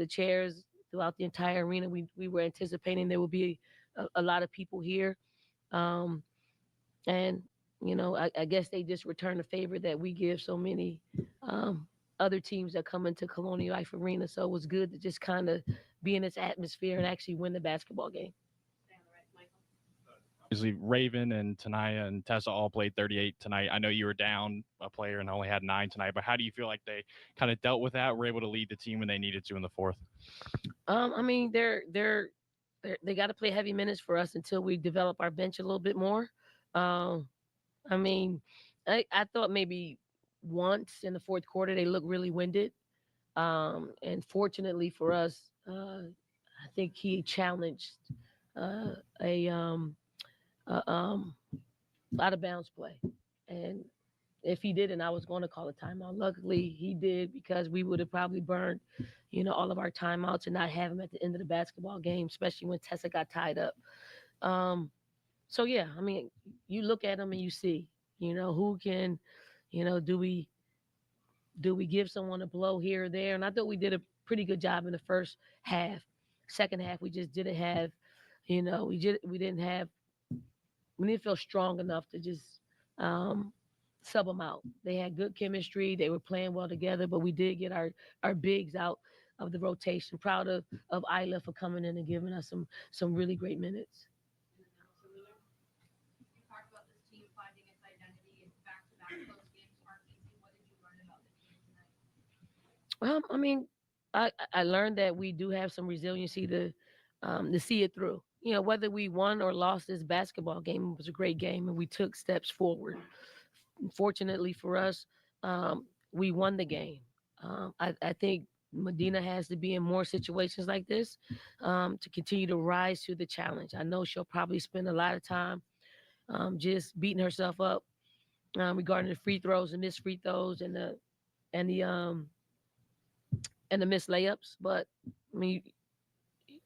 Speaker 5: chairs throughout the entire arena. We were anticipating there would be a lot of people here, and I guess they just returned the favor that we give so many other teams that come into Colonial Life Arena. So it was good to just kind of be in this atmosphere and actually win the basketball game.
Speaker 7: Obviously, Raven and Tanaya and Tessa all played 38 tonight. I know you were down a player and only had 9 tonight, but how do you feel like they kind of dealt with that? Were able to lead the team when they needed to in the fourth?
Speaker 5: They got to play heavy minutes for us until we develop our bench a little bit more. I thought maybe once in the fourth quarter they looked really winded, and fortunately for us, I think he challenged a out of bounds play, and if he didn't, I was going to call a timeout. Luckily, he did, because we would have probably burned, all of our timeouts and not have him at the end of the basketball game, especially when Tessa got tied up. So yeah, you look at them and you see, who can, do we give someone a blow here or there? And I thought we did a pretty good job in the first half. Second half, we just didn't have, we didn't feel strong enough to just sub them out. They had good chemistry. They were playing well together, but we did get our bigs out of the rotation. Proud of Isla for coming in and giving us some really great minutes.
Speaker 2: You talked about this team finding its identity and back-to-back close games aren't easy. What did you learn about the team tonight?
Speaker 5: I learned that we do have some resiliency to see it through. Whether we won or lost this basketball game, it was a great game, and we took steps forward. Fortunately for us, we won the game. I think Medina has to be in more situations like this to continue to rise to the challenge. I know she'll probably spend a lot of time just beating herself up regarding the free throws and missed free throws and the missed layups. But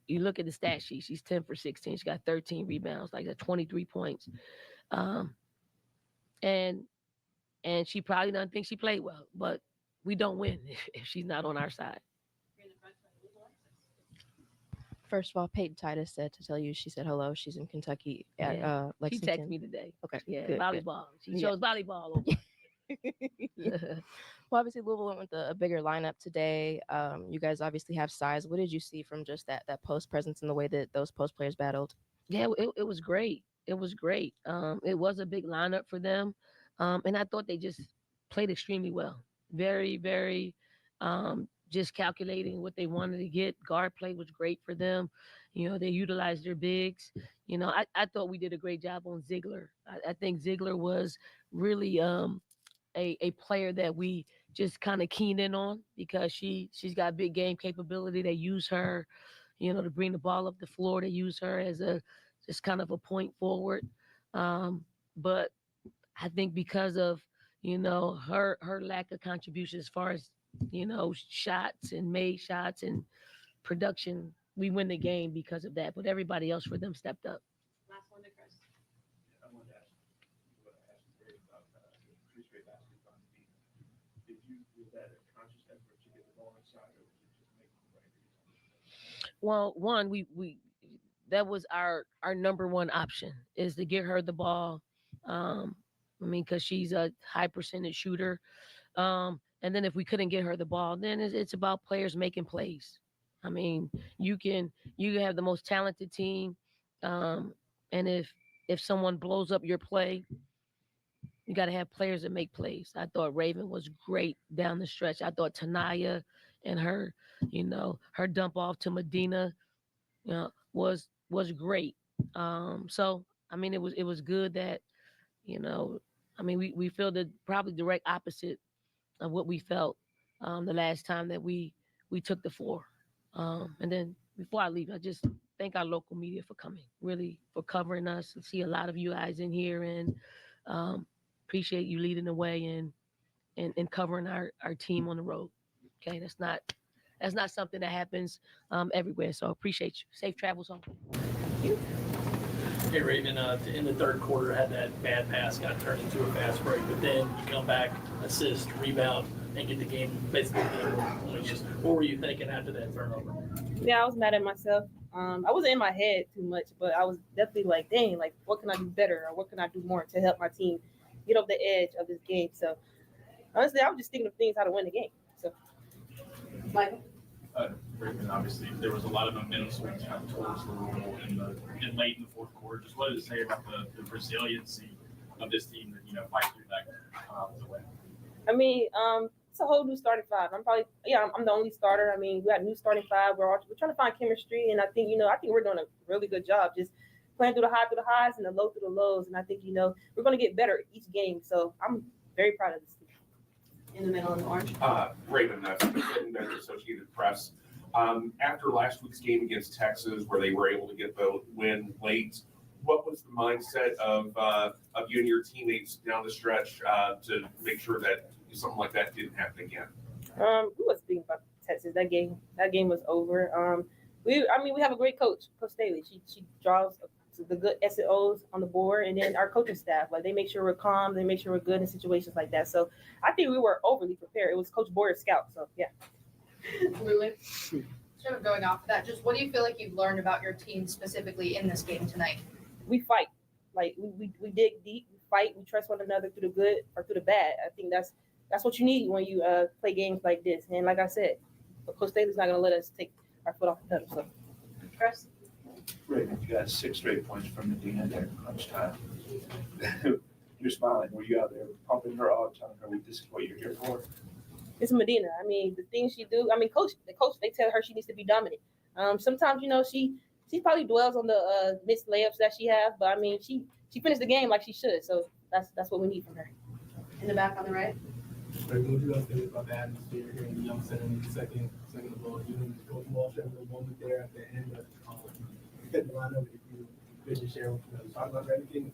Speaker 5: you look at the stat sheet. She's 10 for 16. She got 13 rebounds, like that, 23 points. And she probably doesn't think she played well, but we don't win if she's not on our side.
Speaker 8: First of all, Peyton Titus said to tell you she said hello. She's in Kentucky at
Speaker 5: She
Speaker 8: Lexington.
Speaker 5: texted me today.
Speaker 8: Okay.
Speaker 5: Yeah,
Speaker 8: good,
Speaker 5: volleyball.
Speaker 8: Good.
Speaker 5: She chose volleyball over.
Speaker 8: Well, obviously Louisville went with a bigger lineup today. You guys obviously have size. What did you see from just that post presence and the way that those post players battled?
Speaker 5: Yeah, it was great. It was great. It was a big lineup for them. And I thought they just played extremely well. Very, very just calculating what they wanted to get. Guard play was great for them. They utilized their bigs. I thought we did a great job on Ziegler. I think Ziegler was really a player that we just kind of keyed in on, because she's got big game capability. They use her, to bring the ball up the floor. They use her as just kind of a point forward. But I think because of, her lack of contribution as far as, shots and made shots and production, we win the game because of that. But everybody else for them stepped up.
Speaker 2: Last one to Chris.
Speaker 3: I wanted to ask you what I asked Ray about the three straight baskets on the team. Was that a conscious effort to get the ball inside, or was it just making the right reads?
Speaker 5: Well, one, we that was our number one option, is to get her the ball. Because she's a high percentage shooter. And then if we couldn't get her the ball, then it's about players making plays. I mean, you can have the most talented team, and if someone blows up your play, you got to have players that make plays. I thought Raven was great down the stretch. I thought Tanaya and her, her dump off to Medina, was great. So I mean, it was good that, I mean, we feel the probably direct opposite of what we felt the last time that we took the floor. And then before I leave, I just thank our local media for coming, really for covering us. I see a lot of you guys in here, and appreciate you leading the way and covering our team on the road. Okay, that's not something that happens everywhere. So appreciate you. Safe travels home.
Speaker 9: Hey Raven, in the third quarter, had that bad pass, got turned into a fast break, but then you come back, assist, rebound, and get the game basically. What were you thinking after that turnover?
Speaker 10: Yeah, I was mad at myself. I wasn't in my head too much, but I was definitely like, dang, like, what can I do better, or what can I do more to help my team get over the edge of this game? So honestly, I was just thinking of things how to win the game. So,
Speaker 2: Michael?
Speaker 3: Raven, obviously, there was a lot of momentum swings kind of towards Louisville in late in the fourth quarter. Just what did it say about the resiliency of this team that, fight through that to win?
Speaker 10: I mean, it's a whole new starting five. I'm the only starter. I mean, we got a new starting five. We're trying to find chemistry, and I think we're doing a really good job just playing through the highs and the low through the lows. And I think, we're going to get better each game. So I'm very proud of this team.
Speaker 2: In the middle in the orange.
Speaker 11: Raven, Associated Press. After last week's game against Texas, where they were able to get the win late, what was the mindset of you and your teammates down the stretch to make sure that something like that didn't happen again?
Speaker 10: We was thinking about Texas. That game was over. We have a great coach, Coach Staley. She draws the good S and O's on the board, and then our coaching staff, like, they make sure we're calm, they make sure we're good in situations like that. So I think we were overly prepared. It was Coach Boyer's scout. So yeah.
Speaker 2: Lulu, sort of going off of that, just what do you feel like you've learned about your team specifically in this game tonight?
Speaker 10: We fight. Like, we dig deep, we fight, we trust one another through the good or through the bad. I think that's what you need when you play games like this. And like I said, Coach Staley's not going to let us take our foot off the pedal. So,
Speaker 2: Chris?
Speaker 3: Raven, you got 6 straight points from Medina there in crunch time. You're smiling. Were you out there pumping her up, telling her this is what you're here for?
Speaker 10: it's Medina. I mean, the things she do. I mean, the coach, they tell her she needs to be dominant. Sometimes, she probably dwells on the missed layups that she has, but I mean, she finished the game like she should. So that's what we need from her.
Speaker 2: In the back on the right.
Speaker 12: What do you guys think about the atmosphere here in the Yum Center in the second of all? You and Coach Walsh having a moment there at the end of the lineup. If you could just share with us, talk about anything.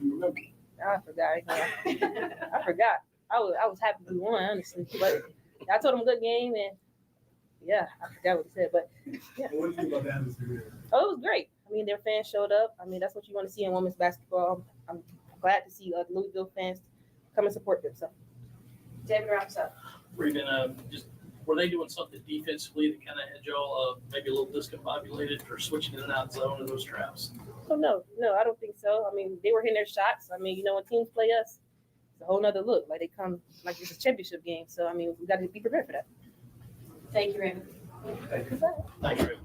Speaker 12: You remember?
Speaker 10: I forgot. I forgot. I was happy we won, honestly. But I told him good game, and yeah, I forgot what he said. But yeah.
Speaker 12: What do you think about the atmosphere?
Speaker 10: Oh, it was great. I mean, their fans showed up. I mean, that's what you want to see in women's basketball. I'm glad to see Louisville fans come and support them. So,
Speaker 2: David wraps up.
Speaker 9: Raven, were they doing something defensively that kind of had y'all maybe a little discombobulated or switching in and out zone of those traps?
Speaker 10: Oh, no, I don't think so. I mean, they were hitting their shots. I mean, when teams play us, it's a whole nother look. Like, they come like it's a championship game. So, I mean, we got to be prepared for that.
Speaker 2: Thank you, Raven.
Speaker 3: Thank you.
Speaker 9: Thanks, Raven.